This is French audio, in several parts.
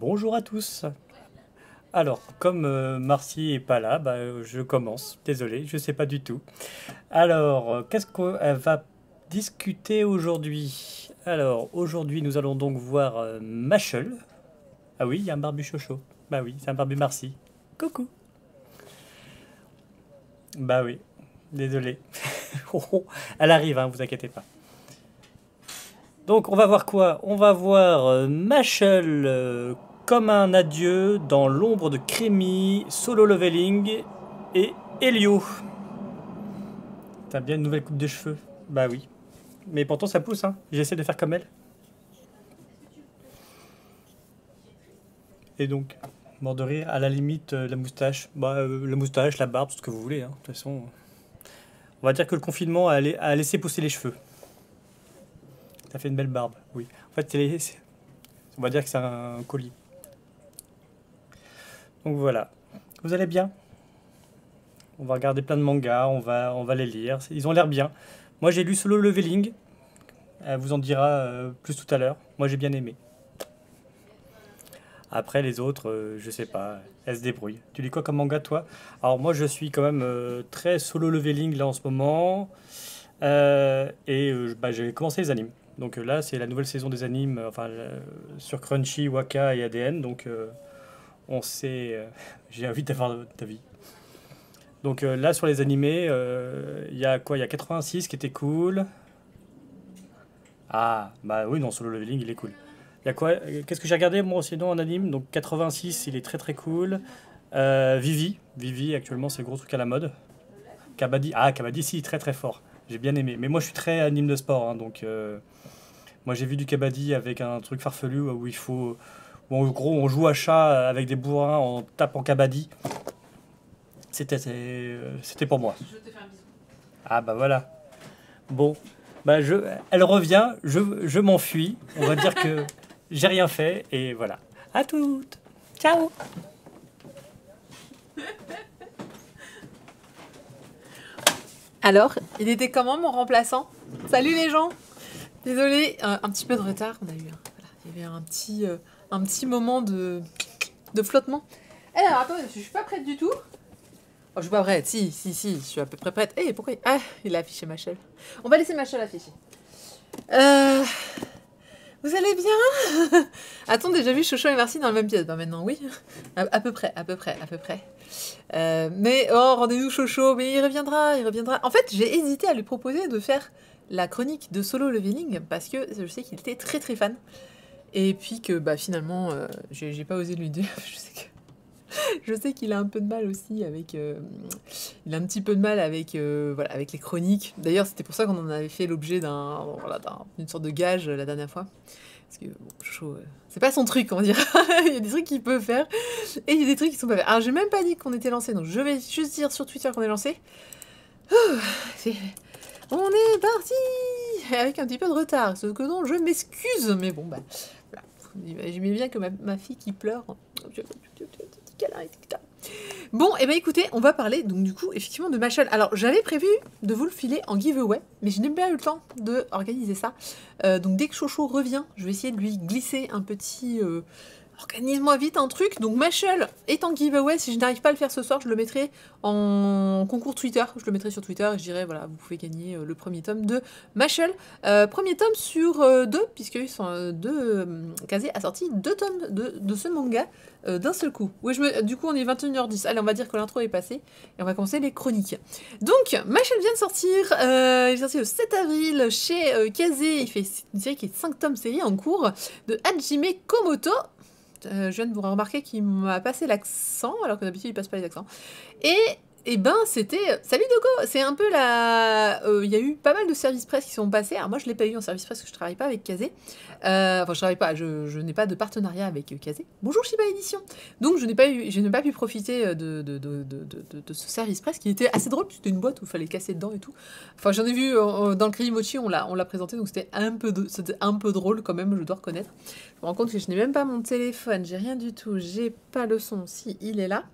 Bonjour à tous. Alors, comme Marcy est pas là, je commence. Désolé, je sais pas du tout. Alors, qu'est-ce qu'elle va discuter aujourd'hui? Alors, aujourd'hui, nous allons donc voir Machel. Ah oui, il y a un barbu chocho. Bah oui, c'est un barbu Marcy. Coucou. Bah oui, désolé. Elle arrive, hein, vous inquiétez pas. Donc, on va voir quoi? On va voir Machel comme un adieu dans l'ombre de Crémy, Solo Leveling et Helio. T'as bien une nouvelle coupe de cheveux? Bah oui. Mais pourtant ça pousse, hein. J'essaie de faire comme elle. Et donc, mort de rire, à la limite, la moustache. La moustache, la barbe, tout ce que vous voulez, hein. De toute façon, on va dire que le confinement a laissé pousser les cheveux. Ça fait une belle barbe, oui. En fait, on va dire que c'est un colis. Donc voilà. Vous allez bien? On va regarder plein de mangas, on va les lire. Ils ont l'air bien. Moi, j'ai lu Solo Leveling. Elle vous en dira plus tout à l'heure. Moi, j'ai bien aimé. Après, les autres, je sais pas. Elles se débrouillent. Tu lis quoi comme manga, toi? Alors, moi, je suis quand même très Solo Leveling là en ce moment. J'ai commencé les animes. Donc là, c'est la nouvelle saison des animes, sur Crunchy, Waka et ADN. Donc, on sait. J'ai envie d'avoir ta vie. Donc là, sur les animés, il y a quoi? Il y a 86 qui était cool. Ah, bah oui, non, Solo Leveling, il est cool. Il y a quoi? Qu'est-ce que j'ai regardé moi sinon en anime? Donc 86, il est très très cool. Vivi, actuellement, c'est le gros truc à la mode. Kabaddi, si, très très fort. J'ai bien aimé. Mais moi, je suis très anime de sport, hein, donc moi, j'ai vu du Kabaddi avec un truc farfelu où en gros, on joue à chat avec des bourrins, on tape en Kabaddi. C'était pour moi. Ah bah voilà. Bon, elle revient, je m'enfuis. On va dire que j'ai rien fait et voilà. À toutes. Ciao. Alors, il était comment mon remplaçant? Salut les gens! Désolé, un petit peu de retard. On a eu voilà, il y avait un petit moment de flottement. Alors, attends, je suis pas prête du tout. Oh, je suis pas prête, si, je suis à peu près prête. Eh, pourquoi ah, il a affiché Machel. On va laisser Machel afficher. Vous allez bien? A-t-on déjà vu Chocho et Marcy dans la même pièce? Ben maintenant, oui. À peu près. Rendez-vous Chocho, mais il reviendra. En fait, j'ai hésité à lui proposer de faire la chronique de Solo Leveling parce que je sais qu'il était très très fan. Et puis que finalement, j'ai pas osé lui dire. Je sais qu'il a un peu de mal aussi avec. Il a un petit peu de mal avec, avec les chroniques. D'ailleurs, c'était pour ça qu'on en avait fait l'objet d'une sorte de gage la dernière fois. Parce que Chocho, c'est pas son truc, on va dire. Il y a des trucs qu'il peut faire et il y a des trucs qui sont pas faits. Alors, j'ai même pas dit qu'on était lancé, donc je vais juste dire sur Twitter qu'on est lancé. On est parti avec un petit peu de retard, ce que dont je m'excuse, mais bon, voilà. J'aimais bien que ma fille qui pleure. Bon, et écoutez, on va parler donc du coup effectivement de Machel. Alors j'avais prévu de vous le filer en giveaway, mais je n'ai pas eu le temps de organiser ça. Donc dès que Chocho revient, je vais essayer de lui glisser un petit organise-moi vite un truc. Donc Machel est en giveaway. Si je n'arrive pas à le faire ce soir, je le mettrai en concours Twitter. Je le mettrai sur Twitter et je dirai voilà, vous pouvez gagner le premier tome de Machel. Premier tome sur deux, puisque Kazé a sorti 2 tomes de ce manga d'un seul coup. Oui, du coup, on est 21h10. Allez, on va dire que l'intro est passée et on va commencer les chroniques. Donc, Machel vient de sortir. Il est sorti le 7 avril chez Kazé. Il fait une série qui est 5 tomes série en cours de Hajime Komoto. Je viens de vous remarquer qu'il m'a passé l'accent, alors que d'habitude il passe pas les accents. Et c'était... Salut Dogo! C'est un peu la... Il y a eu pas mal de services presse qui sont passés. Alors moi je l'ai pas eu en service presse parce que je travaille pas avec Kazé. Je travaille pas, je n'ai pas de partenariat avec Kazé. Bonjour Shiba Édition! Donc je n'ai pas pu profiter de ce service presse qui était assez drôle. C'était une boîte où il fallait casser dedans et tout. Enfin j'en ai vu dans le Crédit Mochi, on l'a présenté, donc c'était un peu drôle quand même, je dois reconnaître. Je me rends compte que je n'ai même pas mon téléphone, j'ai rien du tout, j'ai pas le son, si il est là.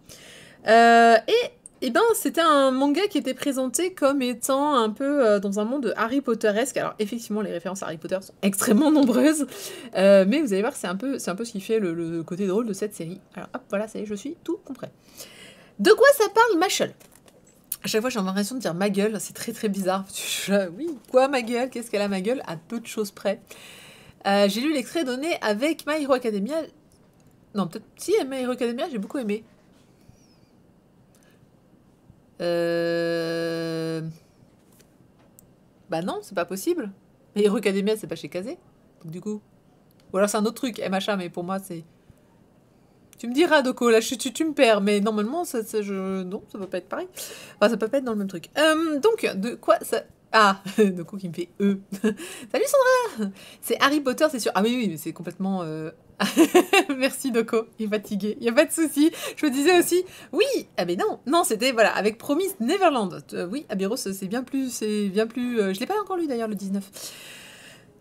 Eh ben, c'était un manga qui était présenté comme étant un peu dans un monde Harry Potter-esque. Alors, effectivement, les références à Harry Potter sont extrêmement nombreuses, mais vous allez voir, c'est un peu ce qui fait le côté drôle de cette série. Alors, hop, voilà, ça y est, je suis tout compris. De quoi ça parle, Machel? À chaque fois, j'ai l'impression de dire ma gueule, c'est très très bizarre. Oui, quoi ma gueule? Qu'est-ce qu'elle a ma gueule? À peu de choses près. J'ai lu l'extrait donné avec My Hero Academia. Non, peut-être si, My Hero Academia, j'ai beaucoup aimé. Bah non, c'est pas possible. Mais Hero Academia, c'est pas chez Kazé. Donc du coup. Ou alors c'est un autre truc, MHA, mais pour moi, c'est. Tu me diras, Doko, là, tu me perds, mais normalement, non, ça peut pas être pareil. Enfin, ça peut pas être dans le même truc. Donc, de quoi ça. Ah, Doko qui me fait E. Salut Sandra. C'est Harry Potter, c'est sûr. Ah oui, oui, mais c'est complètement. Merci Doko, il est fatigué, il n'y a pas de souci. Je me disais aussi, oui, ah mais non, non, c'était, voilà, avec Promise Neverland. Oui, Abyros, c'est bien plus, je l'ai pas encore lu d'ailleurs, le 19.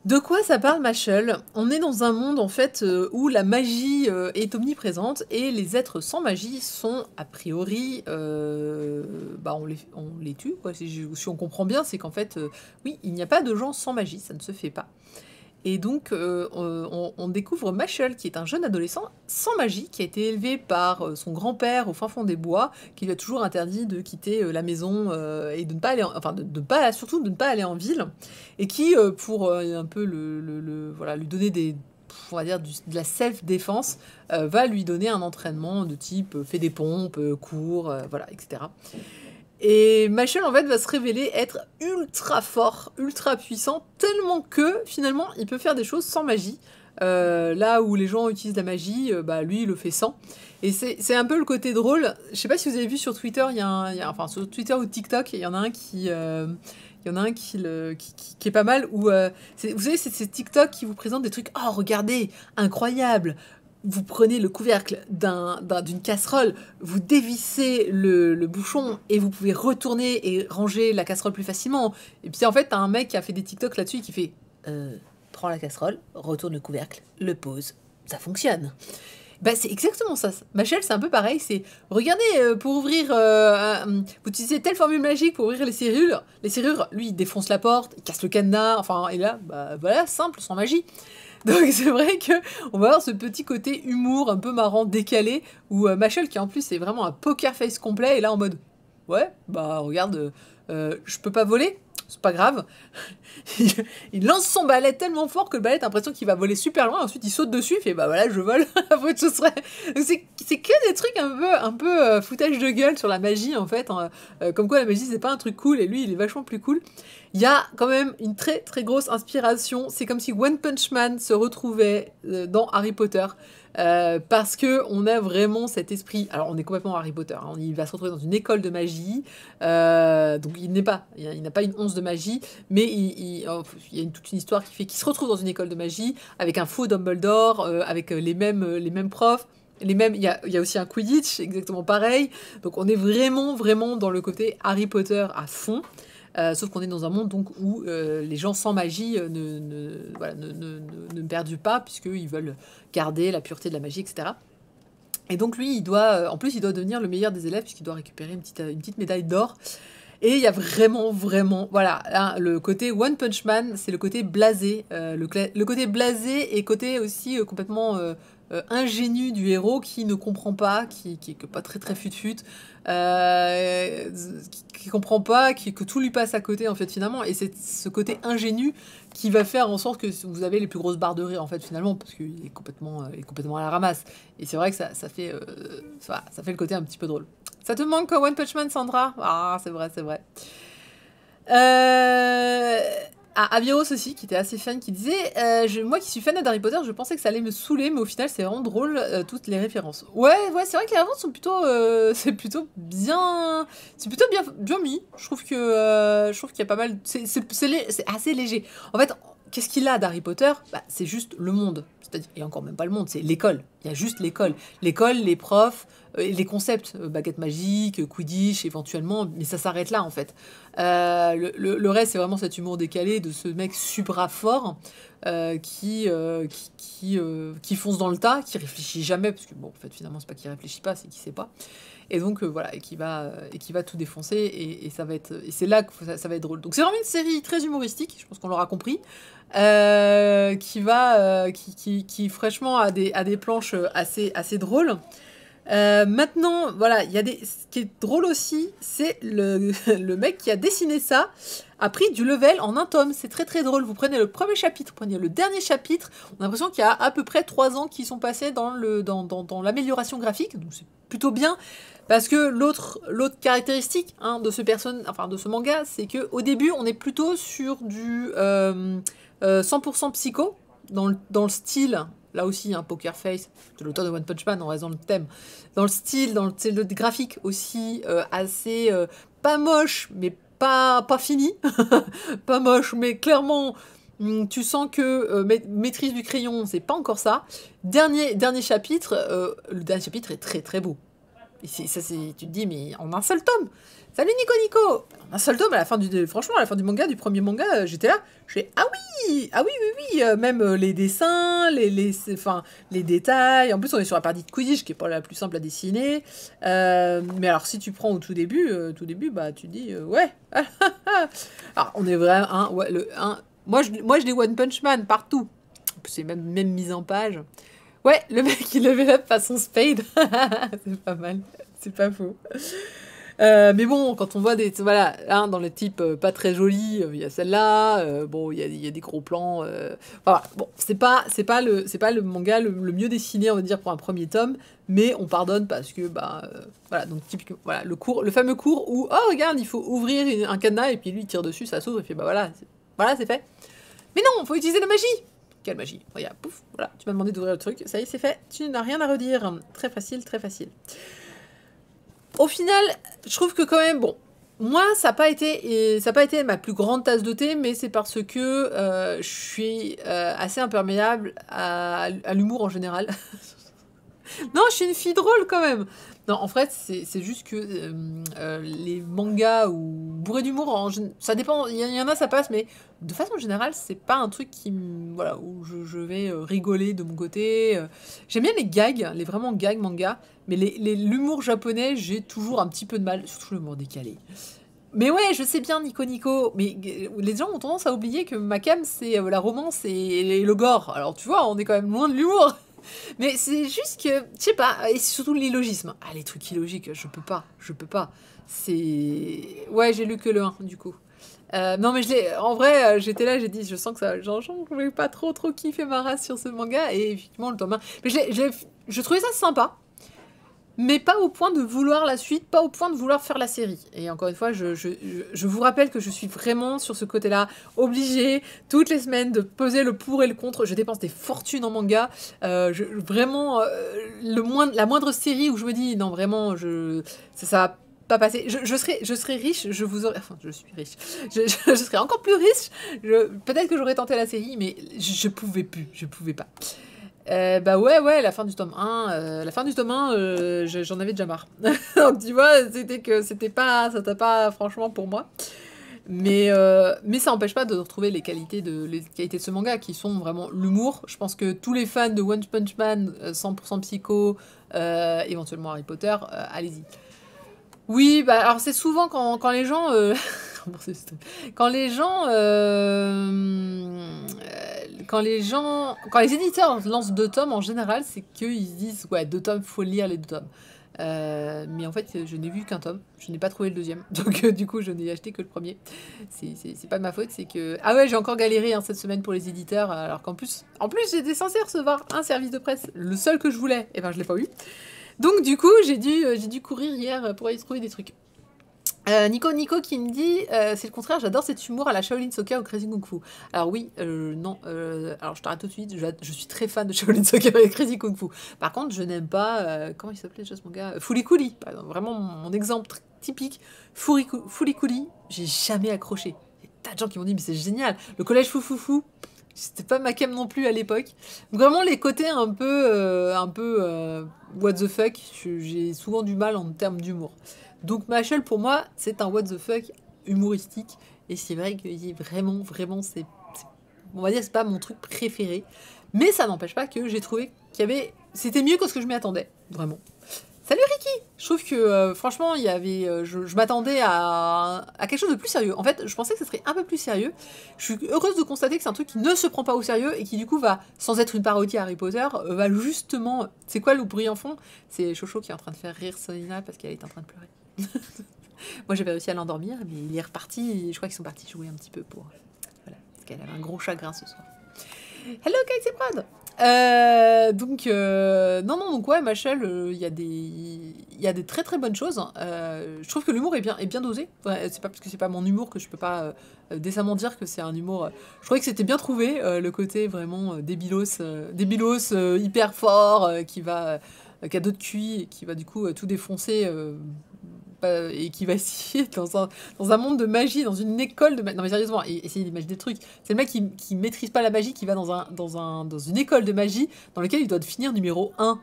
De quoi ça parle, Machel? On est dans un monde, en fait, où la magie est omniprésente, et les êtres sans magie sont, a priori, bah, on les tue, quoi. Si on comprend bien, c'est qu'en fait, oui, il n'y a pas de gens sans magie, ça ne se fait pas. Et donc, on découvre Machel, qui est un jeune adolescent sans magie, qui a été élevé par son grand-père au fin fond des bois, qui lui a toujours interdit de quitter la maison et de ne pas aller, surtout de ne pas aller en ville, et qui, pour un peu voilà, lui donner on va dire de la self-défense, va lui donner un entraînement de type fait des pompes, cours, voilà, etc. Et Machel, en fait, va se révéler être ultra fort, ultra puissant, tellement que, finalement, il peut faire des choses sans magie. Là où les gens utilisent la magie, bah, lui, il le fait sans. Et c'est un peu le côté drôle. Je sais pas si vous avez vu sur Twitter, enfin, sur Twitter ou TikTok, il y en a un qui est pas mal, où, vous savez, c'est ces TikTok qui vous présentent des trucs, oh, regardez, incroyable, vous prenez le couvercle d'une casserole, vous dévissez le bouchon et vous pouvez retourner et ranger la casserole plus facilement. Et puis en fait, t'as un mec qui a fait des TikTok là-dessus qui fait prends la casserole, retourne le couvercle, le pose, ça fonctionne. Bah, c'est exactement ça. Machel, c'est un peu pareil. C'est regardez, pour ouvrir, vous utilisez telle formule magique pour ouvrir les serrures. Les serrures, lui, il défonce la porte, il casse le cadenas, enfin, et là, bah voilà, simple, sans magie. Donc c'est vrai que on va avoir ce petit côté humour un peu marrant, décalé, où Machel, qui en plus est vraiment un poker face complet, est là en mode ouais, bah regarde, je peux pas voler, c'est pas grave. Il lance son balai tellement fort que le balai, t'as l'impression qu'il va voler super loin, ensuite il saute dessus, il fait bah voilà, je vole. C'est que des trucs un peu foutage de gueule sur la magie en fait, hein. Comme quoi la magie c'est pas un truc cool, et lui il est vachement plus cool. Il y a quand même une très très grosse inspiration, c'est comme si One Punch Man se retrouvait dans Harry Potter. Parce que on a vraiment cet esprit. Alors on est complètement Harry Potter, hein. Il va se retrouver dans une école de magie, donc il n'a pas une once de magie, mais il y a toute une histoire qui fait qu'il se retrouve dans une école de magie avec un faux Dumbledore, avec les mêmes profs. Il y a aussi un Quidditch, exactement pareil. Donc on est vraiment, vraiment dans le côté Harry Potter à fond. Sauf qu'on est dans un monde donc où les gens sans magie ne perdent pas, puisqu'ils veulent garder la pureté de la magie, etc. Et donc lui, en plus, il doit devenir le meilleur des élèves, puisqu'il doit récupérer une petite médaille d'or. Et il y a vraiment, vraiment, voilà, hein, le côté One Punch Man, c'est le côté blasé. Le côté blasé et côté aussi complètement ingénu du héros qui ne comprend pas, qui est pas très très fut-fut, qui comprend pas, que tout lui passe à côté en fait finalement. Et c'est ce côté ingénu qui va faire en sorte que vous avez les plus grosses barres de rire en fait finalement, parce qu'il est complètement à la ramasse. Et c'est vrai que ça fait le côté un petit peu drôle. Ça te manque One Punch Man, Sandra? Ah, c'est vrai, c'est vrai. Abyros aussi, qui était assez fan, qui disait moi qui suis fan d'Harry Potter, je pensais que ça allait me saouler, mais au final, c'est vraiment drôle, toutes les références. Ouais, c'est vrai que les références sont plutôt... c'est plutôt bien mis. Je trouve qu'il y a pas mal... C'est assez léger. En fait, qu'est-ce qu'il a d'Harry Potter? Bah, c'est juste le monde. C'est-à-dire, et encore même pas le monde, c'est l'école. Il y a juste l'école. L'école, les profs, les concepts, baguette magique, Quidditch, éventuellement, mais ça s'arrête là, en fait. Le reste, c'est vraiment cet humour décalé de ce mec supra fort qui fonce dans le tas, qui réfléchit jamais, parce que bon, en fait, finalement, c'est pas qu'il réfléchit pas, c'est qu'il sait pas. Et donc, voilà, et qui va tout défoncer, et ça va être, et c'est là que ça va être drôle. Donc, c'est vraiment une série très humoristique, je pense qu'on l'aura compris, qui fraîchement a des planches assez drôles. Maintenant, voilà, ce qui est drôle aussi, c'est le mec qui a dessiné ça a pris du level en un tome. C'est très très drôle. Vous prenez le premier chapitre, vous prenez le dernier chapitre. On a l'impression qu'il y a à peu près 3 ans qui sont passés dans l'amélioration graphique. Donc c'est plutôt bien. Parce que l'autre caractéristique de ce manga, c'est qu'au début, on est plutôt sur du 100% psycho, dans le style. Là aussi, Poker Face, de l'auteur de One Punch Man, en raison du thème. Dans le style, le graphique aussi, assez pas moche, mais pas fini. Pas moche, mais clairement, tu sens que maîtrise du crayon, c'est pas encore ça. Dernier chapitre, le dernier chapitre est très très beau. Et tu te dis, mais en un seul tome. Salut Nico. En un seul tome, franchement, à la fin du manga, du premier manga, j'étais là. Je fais, ah oui, même les dessins, les détails. En plus, on est sur la partie de Quidditch, qui est pas la plus simple à dessiner. Mais alors, si tu prends au tout début, bah, tu te dis, ouais. Alors, on est vraiment, moi, je dis One Punch Man partout. C'est même mise en page. Ouais, le mec, il level up façon Spade. C'est pas mal. C'est pas faux. Mais bon, quand on voit dans les types pas très jolis, il y a celle-là, bon, il y a des gros plans. Voilà. Bon, c'est pas le manga le mieux dessiné, on va dire, pour un premier tome, mais on pardonne parce que, voilà, donc typiquement, voilà, le fameux cours où, oh, regarde, il faut ouvrir un cadenas, et puis lui, il tire dessus, ça s'ouvre, et puis voilà, c'est fait. Mais non, faut utiliser la magie. Quelle magie. Regarde, pouf, voilà, tu m'as demandé d'ouvrir le truc, ça y est, c'est fait, tu n'as rien à redire. Très facile, très facile. Au final, je trouve que quand même, bon, moi, ça n'a pas été ma plus grande tasse de thé, mais c'est parce que je suis assez imperméable à l'humour en général. Non, je suis une fille drôle quand même. Non, en fait, c'est juste que les mangas ou bourrés d'humour, ça dépend. Il y en a, ça passe, mais de façon générale, c'est pas un truc voilà, où je vais rigoler de mon côté. J'aime bien les gags, les vraiment gags manga, mais l'humour japonais, j'ai toujours un petit peu de mal, surtout l'humour décalé. Mais ouais, je sais bien, Nico, mais les gens ont tendance à oublier que ma cam, c'est la romance et le gore. Alors tu vois, on est quand même loin de l'humour. Mais c'est juste que, je sais pas, et surtout l'illogisme. Ah, les trucs illogiques, je peux pas. C'est... Ouais, j'ai lu que le 1, du coup. Non, mais en vrai, j'étais là, j'ai dit, je sens que ça... Genre, je voulais pas trop kiffer ma race sur ce manga, et effectivement, le tome 1... Mais je trouvais ça sympa, mais pas au point de vouloir la suite, pas au point de vouloir faire la série. Et encore une fois, je vous rappelle que je suis vraiment sur ce côté-là, obligée, toutes les semaines, de peser le pour et le contre. Je dépense des fortunes en manga. Vraiment, la moindre série où je me dis, non, vraiment, ça va pas passer. Je serais riche, enfin, je suis riche. Je serais encore plus riche. Peut-être que j'aurais tenté la série, mais je pouvais pas. Bah ouais, la fin du tome 1, j'en avais déjà marre. Donc tu vois, ça t'a pas franchement pour moi. Mais ça n'empêche pas de retrouver les qualités de ce manga qui sont vraiment l'humour. Je pense que tous les fans de One Punch Man, 100% Psycho, éventuellement Harry Potter, allez-y. Oui, bah alors c'est souvent quand les gens quand les éditeurs lancent 2 tomes en général, c'est qu'ils se disent ouais, 2 tomes, faut lire les 2 tomes. Mais en fait, je n'ai vu qu'un tome, je n'ai pas trouvé le deuxième, donc du coup, je n'ai acheté que le premier. C'est pas de ma faute, c'est que ah ouais, j'ai encore galéré cette semaine pour les éditeurs, alors qu'en plus, j'étais censée recevoir un service de presse, le seul que je voulais, et ben je l'ai pas eu. Donc du coup, j'ai dû courir hier pour aller trouver des trucs. Nico qui me dit c'est le contraire, j'adore cet humour à la Shaolin Soccer ou Crazy Kung Fu. Alors oui, non, alors je t'arrête tout de suite, je suis très fan de Shaolin Soccer et Crazy Kung Fu. Par contre, je n'aime pas, comment il s'appelait déjà ce manga, Fooly par exemple, vraiment mon exemple typique, Fooly j'ai jamais accroché. Il y a tas de gens qui m'ont dit mais c'est génial, le collège Fou, c'était pas ma cam non plus à l'époque. Vraiment les côtés un peu what the fuck, j'ai souvent du mal en termes d'humour. Donc Machel pour moi c'est un what the fuck humoristique. Et c'est vrai que vraiment, on va dire, c'est pas mon truc préféré. Mais ça n'empêche pas que j'ai trouvé qu'il y avait... C'était mieux que ce que je m'y attendais, vraiment. Salut Ricky! Je trouve que franchement, il y avait, je m'attendais à quelque chose de plus sérieux. En fait, je pensais que ce serait un peu plus sérieux. Je suis heureuse de constater que c'est un truc qui ne se prend pas au sérieux et qui du coup va, sans être une parodie Harry Potter, va justement... C'est quoi le bruit en fond? C'est Chocho qui est en train de faire rire Solina parce qu'elle est en train de pleurer. Moi j'avais réussi à l'endormir, mais il est reparti. Je crois qu'ils sont partis jouer un petit peu pour... Voilà, parce qu'elle avait un gros chagrin ce soir. Hello Kaixeprod. Donc ouais, Machel, il y a des très très bonnes choses. Je trouve que l'humour est bien dosé. Ouais, c'est pas parce que c'est pas mon humour que je peux pas décemment dire que c'est un humour. Je trouvais que c'était bien trouvé, le côté vraiment débilos hyper fort, qui a d'autres QI et qui va du coup tout défoncer. Et qui va essayer dans un monde de magie, dans une école de magie. Non mais sérieusement, essayer d'imaginer des trucs. C'est le mec qui maîtrise pas la magie, qui va dans une école de magie dans laquelle il doit finir numéro 1.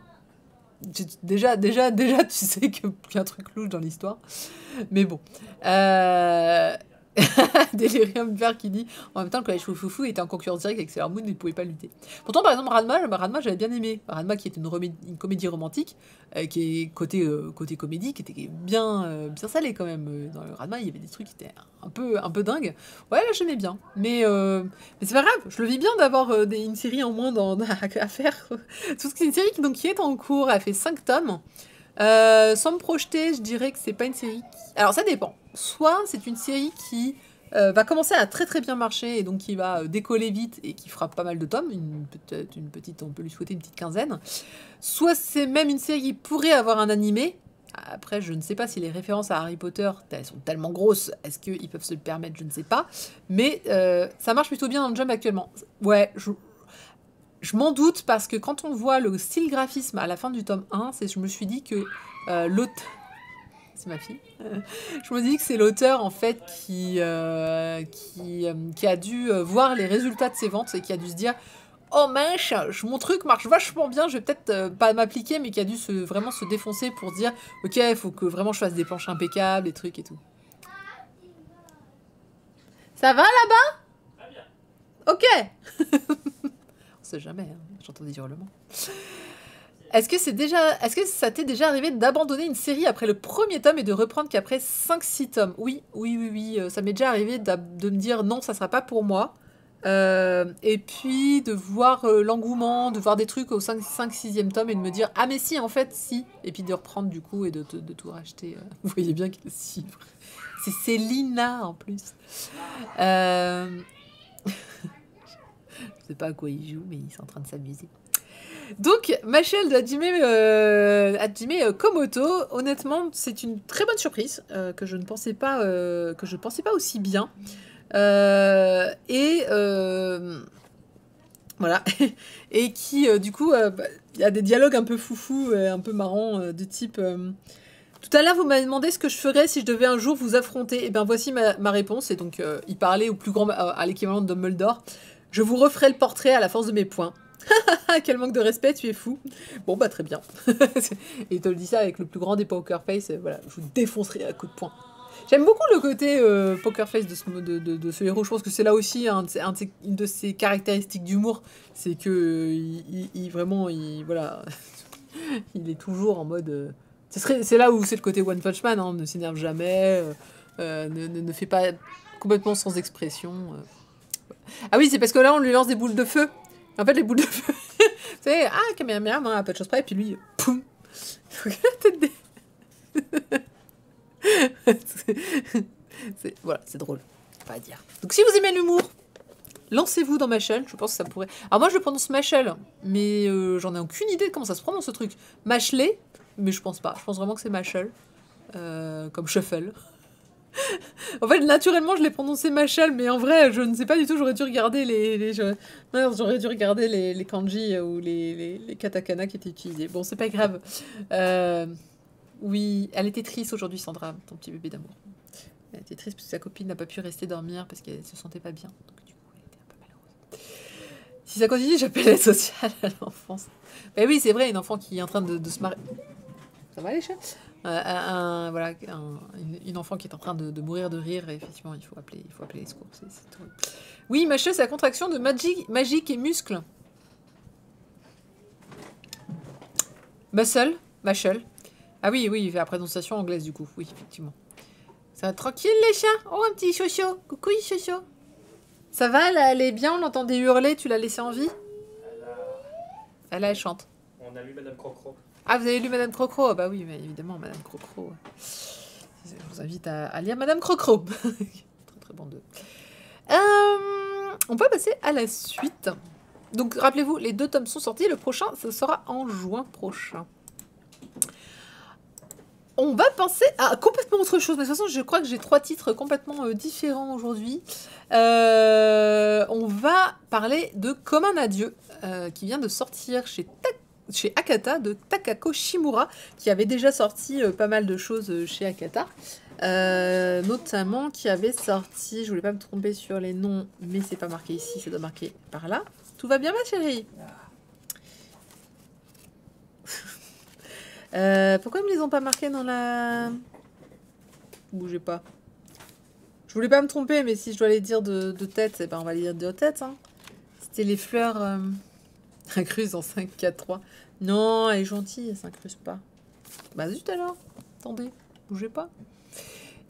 Déjà, tu sais qu'il y a un truc louche dans l'histoire. Mais bon. Delirium Vert qui dit en même temps le collège Foufoufou était en concurrence directe avec Sailor Moon, il ne pouvait pas lutter. Pourtant, par exemple, Ranma j'avais bien aimé. Ranma qui est une comédie romantique, qui est côté comédie, qui était bien salé quand même. Dans le Ranma, il y avait des trucs qui étaient un peu dingues. Ouais, là, j'aimais bien. Mais c'est pas grave, je le vis bien d'avoir une série en moins à faire. Tout ce qui est une série qui est en cours, elle fait 5 tomes. Sans me projeter, je dirais que c'est pas une série qui... Alors ça dépend. Soit c'est une série qui va commencer à très très bien marcher et donc qui va décoller vite et qui fera pas mal de tomes, on peut lui souhaiter une petite quinzaine. Soit c'est même une série qui pourrait avoir un animé. Après, je ne sais pas si les références à Harry Potter, elles sont tellement grosses, est-ce qu'ils peuvent se le permettre, je ne sais pas. Mais ça marche plutôt bien dans le Jump actuellement. Ouais, je m'en doute parce que quand on voit le style graphisme à la fin du tome 1, je me suis dit que l'auteur... C'est ma fille. Je me dis que c'est l'auteur en fait qui a dû voir les résultats de ses ventes et qui a dû se dire oh mince, mon truc marche vachement bien, je vais peut-être pas m'appliquer, mais qui a dû vraiment se défoncer pour dire ok, il faut que vraiment je fasse des planches impeccables, des trucs et tout. Ça va là-bas? Très bien. Ok. On sait jamais, hein. J'entends des hurlements. Est-ce que ça t'est déjà arrivé d'abandonner une série après le premier tome et de reprendre qu'après 5-6 tomes? Oui. Ça m'est déjà arrivé de me dire non, ça sera pas pour moi. Et puis de voir l'engouement, de voir des trucs au 5-6e tome et de me dire ah mais si, en fait, si. Et puis de reprendre du coup et de tout racheter. Vous voyez bien qu'il si. C'est Célina en plus. Je sais pas à quoi il joue, mais ils sont en train de s'amuser. Donc, Machel de Hajime Komoto, honnêtement, c'est une très bonne surprise que je ne pensais pas aussi bien. Voilà. Et qui, du coup, il y a des dialogues un peu foufou, un peu marrants, de type... Tout à l'heure, vous m'avez demandé ce que je ferais si je devais un jour vous affronter. Et bien, voici ma réponse. Et donc, il parlait au plus grand, à l'équivalent de Dumbledore. Je vous referai le portrait à la force de mes poings. Quel manque de respect, tu es fou. Bon, bah très bien. Et il te le dit ça avec le plus grand des poker face. Voilà, je vous défoncerai à coups de poing. J'aime beaucoup le côté poker face de ce héros. Je pense que c'est là aussi une de ses caractéristiques d'humour. C'est que voilà, il est toujours en mode... c'est là où c'est le côté One Punch Man. Hein, ne s'énerve jamais, ne fait pas complètement sans expression. Ah oui, c'est parce que là, on lui lance des boules de feu. En fait, les boules de feu, c'est Kamehameha, hein, à peu de choses près, et puis lui, poum. Voilà, c'est drôle, pas à dire. Donc, si vous aimez l'humour, lancez-vous dans Machel, je pense que ça pourrait. Alors, moi, je le prononce Machel, mais j'en ai aucune idée de comment ça se prononce ce truc. Machelé, mais je pense pas. Je pense vraiment que c'est Machel, comme Shuffle. En fait, naturellement, je l'ai prononcé Machel, mais en vrai, je ne sais pas du tout. J'aurais dû regarder j'aurais dû regarder les kanji ou les katakana qui étaient utilisés. Bon, c'est pas grave. Oui, elle était triste aujourd'hui, Sandra, ton petit bébé d'amour. Elle était triste parce que sa copine n'a pas pu rester dormir parce qu'elle se sentait pas bien. Donc, du coup, elle était un peu malheureuse. Si ça continue, j'appelle l'aide sociale à l'enfance. Ben oui, c'est vrai, une enfant qui est en train de se marier. Ça va, les chats? voilà, une enfant qui est en train de mourir de rire, et effectivement, il faut appeler les secours. C'est horrible. Oui, muscle, c'est la contraction de magique et muscle. Muscle. Ah oui, la prononciation anglaise, du coup. Oui, effectivement. Ça va tranquille, les chiens? Oh, un petit chocho. Coucou, chocho. Ça va, là, elle est bien, on l'entendait hurler, tu l'as laissée en vie? Elle chante. On a lu Madame Crocro. Ah, vous avez lu Madame Crocro? Ah bah oui, mais évidemment, Madame Crocro. Je vous invite à lire Madame Crocro. Très très bon d'eux. On peut passer à la suite. Donc, rappelez-vous, les 2 tomes sont sortis. Le prochain, ce sera en juin prochain. On va penser à complètement autre chose. Mais de toute façon, je crois que j'ai 3 titres complètement différents aujourd'hui. On va parler de Comme un adieu, qui vient de sortir chez Akata, de Takako Shimura, qui avait déjà sorti pas mal de choses chez Akata. Notamment qui avait sorti, je voulais pas me tromper sur les noms, mais c'est pas marqué ici, ça doit marquer par là. Tout va bien, ma chérie? Pourquoi ils me les ont pas marqués dans la... Bougez pas. Je voulais pas me tromper, mais si je dois les dire de tête, eh ben on va les dire de tête. Hein. C'était les fleurs incruses en 5, 4, 3. Non, elle est gentille, elle s'incruse pas. Bah zut alors. Attendez, bougez pas.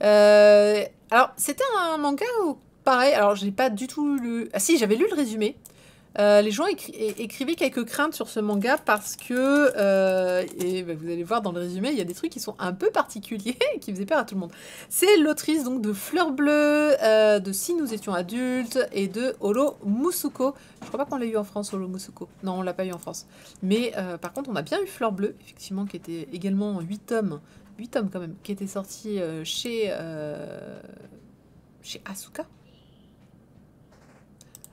Alors, c'était un manga où, pareil, alors j'ai pas du tout lu... Ah si, j'avais lu le résumé. Les gens écrivaient quelques craintes sur ce manga parce que, et bah, vous allez voir dans le résumé, il y a des trucs qui sont un peu particuliers et qui faisaient peur à tout le monde. C'est l'autrice donc de Fleurs Bleues, de Si nous étions adultes et de Holo Musuko. Je crois pas qu'on l'a eu en France, Holo Musuko. Non, on l'a pas eu en France. Mais par contre, on a bien eu Fleurs Bleues, effectivement, qui était également 8 tomes. 8 tomes quand même, qui était sorti chez Asuka.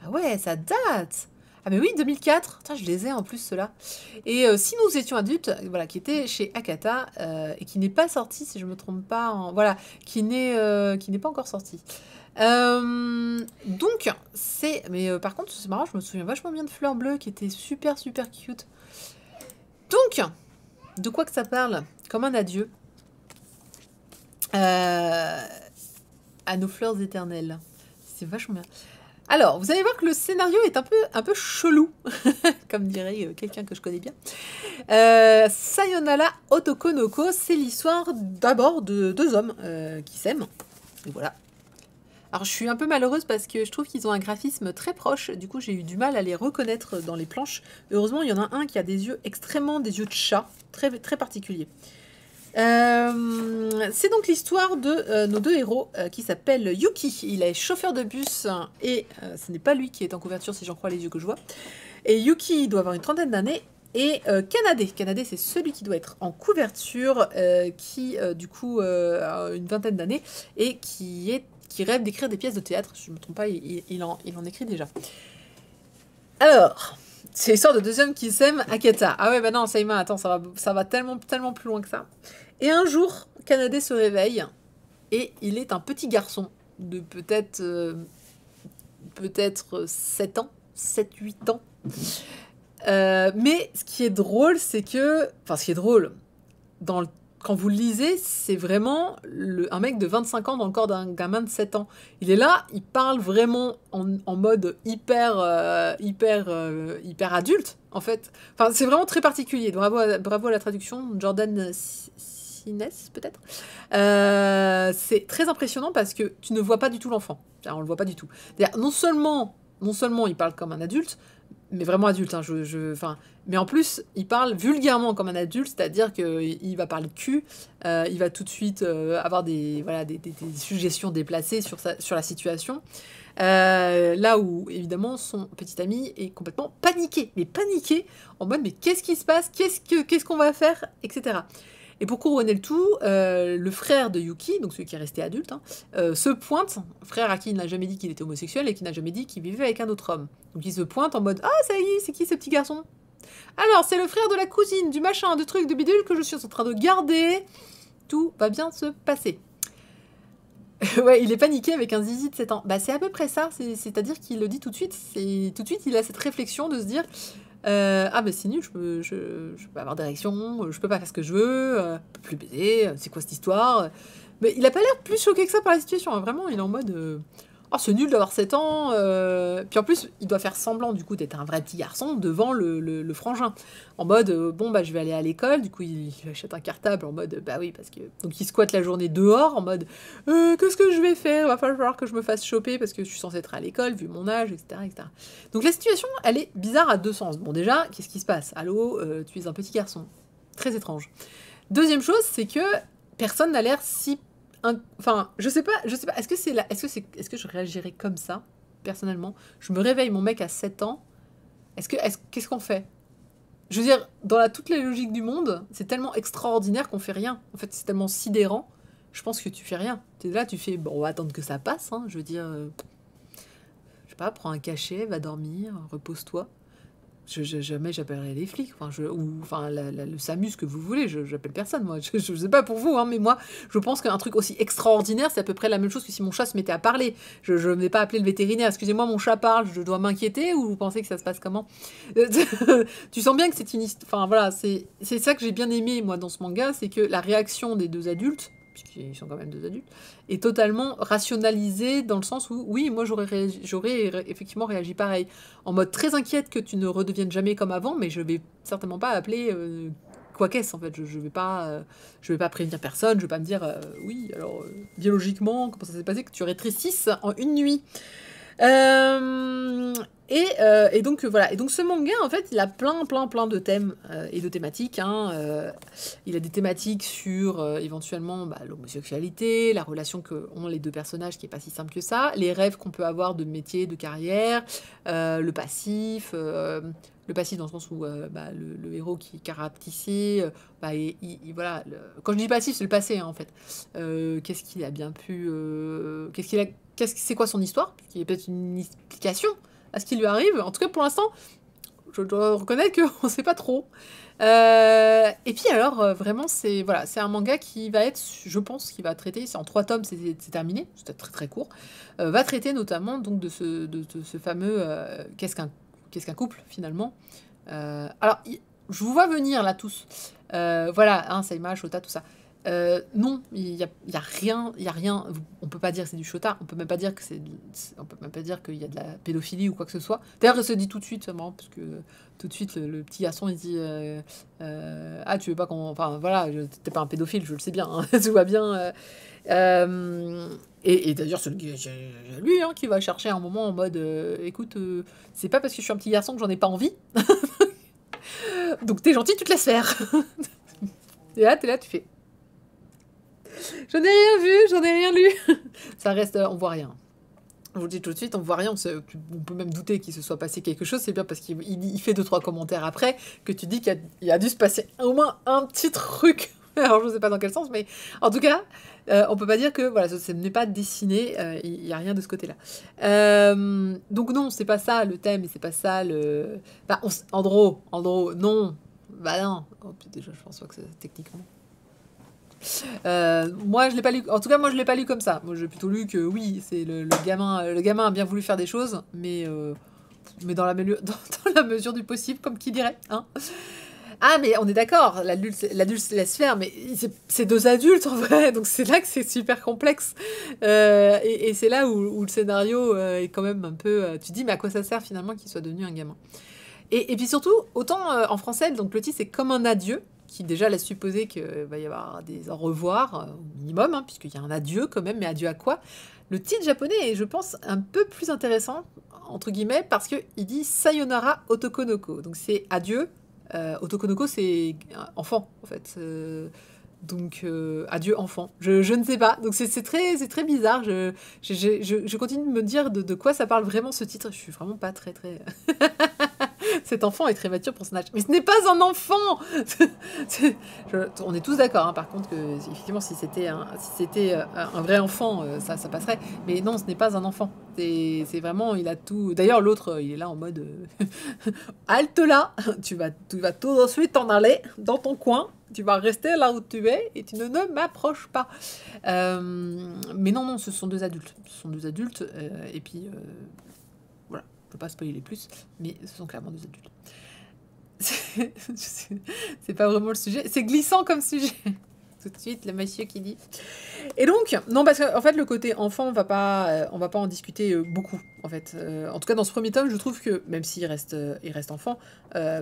Ah ouais, ça date! Ah mais oui, 2004. Putain, je les ai en plus, ceux-là. Et Si nous étions adultes, voilà, qui était chez Akata, et qui n'est pas sorti, si je me trompe pas, voilà, qui n'est pas encore sorti. Donc, c'est... Mais par contre, c'est marrant, je me souviens vachement bien de Fleurs Bleues, qui était super, super cute. Donc, de quoi que ça parle? Comme un adieu. À nos fleurs éternelles. C'est vachement bien. Alors, vous allez voir que le scénario est un peu chelou, comme dirait quelqu'un que je connais bien. Sayonara Otokonoko, c'est l'histoire d'abord de 2 hommes qui s'aiment. Et voilà. Alors, je suis un peu malheureuse parce que je trouve qu'ils ont un graphisme très proche. Du coup, j'ai eu du mal à les reconnaître dans les planches. Heureusement, il y en a un qui a des yeux des yeux de chat, très, très particuliers. C'est donc l'histoire de nos 2 héros qui s'appelle Yuki. Il est chauffeur de bus et ce n'est pas lui qui est en couverture si j'en crois les yeux que je vois. Et Yuki doit avoir une 30aine d'années. Et Kanade, c'est celui qui doit être en couverture, qui du coup a une 20aine d'années et qui rêve d'écrire des pièces de théâtre. Si je ne me trompe pas, il en écrit déjà. Alors, c'est l'histoire de 2 hommes qui s'aiment, Akata. Ah ouais, bah non, Saima, attends, ça va tellement, tellement plus loin que ça. Et un jour, Kanade se réveille et il est un petit garçon de peut-être 7 ans, 7-8 ans. Mais ce qui est drôle, c'est que... Enfin, ce qui est drôle, quand vous le lisez, c'est vraiment un mec de 25 ans dans le corps d'un gamin de 7 ans. Il est là, il parle vraiment en mode hyper adulte, en fait. Enfin, c'est vraiment très particulier. Bravo à la traduction, Jordan Sines, peut-être. C'est très impressionnant parce que tu ne vois pas du tout l'enfant. On le voit pas du tout. Non seulement il parle comme un adulte, mais vraiment adulte, hein, mais en plus, il parle vulgairement comme un adulte, c'est-à-dire qu'il va parler de cul, il va tout de suite avoir des suggestions déplacées sur la situation, là où, évidemment, son petit ami est complètement paniqué, en mode, mais qu'est-ce qui se passe, qu'est-ce qu'on va faire, etc. Et pour couronner le tout, le frère de Yuki, donc celui qui est resté adulte, se pointe, frère à qui il n'a jamais dit qu'il était homosexuel et qui n'a jamais dit qu'il vivait avec un autre homme. Donc il se pointe en mode « Ah, ça y est, c'est qui ce petit garçon ?» Alors, c'est le frère de la cousine, du machin, de truc, de bidule que je suis en train de garder. Tout va bien se passer. Ouais, il est paniqué avec un zizi de 7 ans. Bah, c'est à peu près ça, c'est-à-dire qu'il le dit tout de suite. Tout de suite, il a cette réflexion de se dire Ah, mais c'est nul, je peux avoir d'érection, je peux pas faire ce que je veux, je peux plus baiser, c'est quoi cette histoire? Mais il a pas l'air plus choqué que ça par la situation, hein. Vraiment, il est en mode oh, c'est nul d'avoir 7 ans. Puis en plus, il doit faire semblant du coup d'être un vrai petit garçon devant le frangin. En mode bon, bah je vais aller à l'école. Du coup, il achète un cartable en mode bah oui, parce que. Donc il squatte la journée dehors en mode qu'est-ce que je vais faire? Il va falloir que je me fasse choper parce que je suis censée être à l'école vu mon âge, etc., etc. Donc la situation, elle est bizarre à deux sens. Bon, déjà, qu'est-ce qui se passe? Allô, tu es un petit garçon. Très étrange. Deuxième chose, c'est que personne n'a l'air si enfin, je sais pas, est-ce que est-ce que je réagirais comme ça, personnellement? Je me réveille, mon mec a 7 ans, qu'est-ce qu'on fait? Je veux dire, dans toute la logique du monde, c'est tellement extraordinaire qu'on fait rien. En fait, c'est tellement sidérant, je pense que tu fais rien. T'es là, tu fais, bon, on va attendre que ça passe, hein, je veux dire, je sais pas, prends un cachet, va dormir, repose-toi. Jamais j'appellerai les flics, enfin le SAMU, que vous voulez, j'appelle personne, moi. Je sais pas pour vous, hein, mais moi, je pense qu'un truc aussi extraordinaire, c'est à peu près la même chose que si mon chat se mettait à parler. Je ne vais pas appeler le vétérinaire, excusez-moi, mon chat parle, je dois m'inquiéter, ou vous pensez que ça se passe comment? Tu sens bien que c'est une histoire. Enfin voilà, c'est ça que j'ai bien aimé, moi, dans ce manga, c'est que la réaction des deux adultes, puisqu'ils sont quand même deux adultes, est totalement rationalisée dans le sens où, oui, moi j'aurais effectivement réagi pareil, en mode très inquiète que tu ne redeviennes jamais comme avant, mais je vais certainement pas appeler quoi qu'est-ce en fait, je vais pas prévenir personne, je vais pas me dire oui, alors biologiquement, comment ça s'est passé que tu rétrécisses en une nuit. Et donc voilà. Et donc ce manga, en fait, il a plein de thèmes et de thématiques, hein. Il a des thématiques sur éventuellement l'homosexualité, la relation que ont les deux personnages qui est pas si simple que ça, les rêves qu'on peut avoir de métier, de carrière, le passif. Le passif dans le sens où le héros qui est caractérisé, voilà. Quand je dis passif, c'est le passé, hein, en fait. Qu'est-ce qu'il a bien pu, c'est quoi son histoire? Il y a peut-être une explication à ce qui lui arrive. En tout cas, pour l'instant, je dois reconnaître qu'on ne sait pas trop. Et puis alors, vraiment, c'est un manga qui va être, je pense, qui va traiter, c'est en 3 tomes, c'est terminé, c'était très très court, va traiter notamment donc de ce fameux qu'est-ce qu'un couple finalement. Alors, je vous vois venir là tous. Voilà, hein, Saima, Shota, tout ça. Non, il y a rien, on peut pas dire que c'est du shota, on peut même pas dire que on peut même pas dire qu'il y a de la pédophilie ou quoi que ce soit. D'ailleurs, elle se dit tout de suite, marrant, parce que tout de suite, le petit garçon, il dit ah, tu veux pas qu'on... Enfin, voilà, t'es pas un pédophile, je le sais bien, hein, tout va bien. Et d'ailleurs, c'est lui hein, qui va chercher un moment en mode écoute, c'est pas parce que je suis un petit garçon que j'en ai pas envie. Donc t'es gentil, tu te laisses faire. Et là, t'es là, tu fais... Je n'ai rien vu, j'en ai rien lu. Ça reste, on voit rien. Je vous le dis tout de suite, on voit rien. On peut même douter qu'il se soit passé quelque chose. C'est bien parce qu'il fait 2-3 commentaires après que tu dis qu'il a dû se passer au moins un petit truc. Alors je ne sais pas dans quel sens, mais en tout cas, on peut pas dire que voilà, ce n'est pas dessiné. Il n'y a rien de ce côté-là. Donc non, c'est pas ça le thème, et c'est pas ça le. Bah, Andro, non. Bah non. Oh, déjà, je pense pas que c'est techniquement. Moi, je l'ai pas lu. En tout cas, moi, je l'ai pas lu comme ça. Moi, j'ai plutôt lu que oui, c'est le gamin. Le gamin a bien voulu faire des choses, mais dans la mesure du possible, comme qui dirait. Hein. Ah, mais on est d'accord. L'adulte se laisse faire, mais c'est 2 adultes en vrai. Donc c'est là que c'est super complexe. Et c'est là où le scénario est quand même un peu. Tu te dis, mais à quoi ça sert finalement qu'il soit devenu un gamin? Et puis surtout, autant en français, donc le titre c'est Comme un adieu, qui déjà laisse supposer qu'il va y avoir des au revoir au minimum, hein, puisqu'il y a un adieu quand même, mais adieu à quoi? Le titre japonais est, je pense, un peu plus intéressant, entre guillemets, parce qu'il dit Sayonara Otokonoko. Donc c'est adieu. Otokonoko, c'est enfant, en fait. Donc, adieu enfant. Je ne sais pas. Donc, c'est très bizarre. Je continue de me dire de quoi ça parle vraiment ce titre. Je suis vraiment pas très... Cet enfant est très mature pour son âge. Mais ce n'est pas un enfant. On est tous d'accord, hein, par contre, que effectivement, si c'était un vrai enfant, ça passerait. Mais non, ce n'est pas un enfant. C'est vraiment, il a tout... D'ailleurs, l'autre, il est là en mode... halte là, tu vas tout de suite t'en aller dans ton coin, tu vas rester là où tu es et tu ne m'approches pas. Mais non, ce sont 2 adultes. Et puis, voilà, je ne peux pas spoiler plus, mais ce sont clairement 2 adultes. c'est pas vraiment le sujet. C'est glissant comme sujet. Tout de suite, le monsieur qui dit. Et donc, non, parce qu'en fait, le côté enfant, on va pas en discuter beaucoup, en fait. En tout cas, dans ce premier tome, je trouve que, même s'il reste, il reste enfant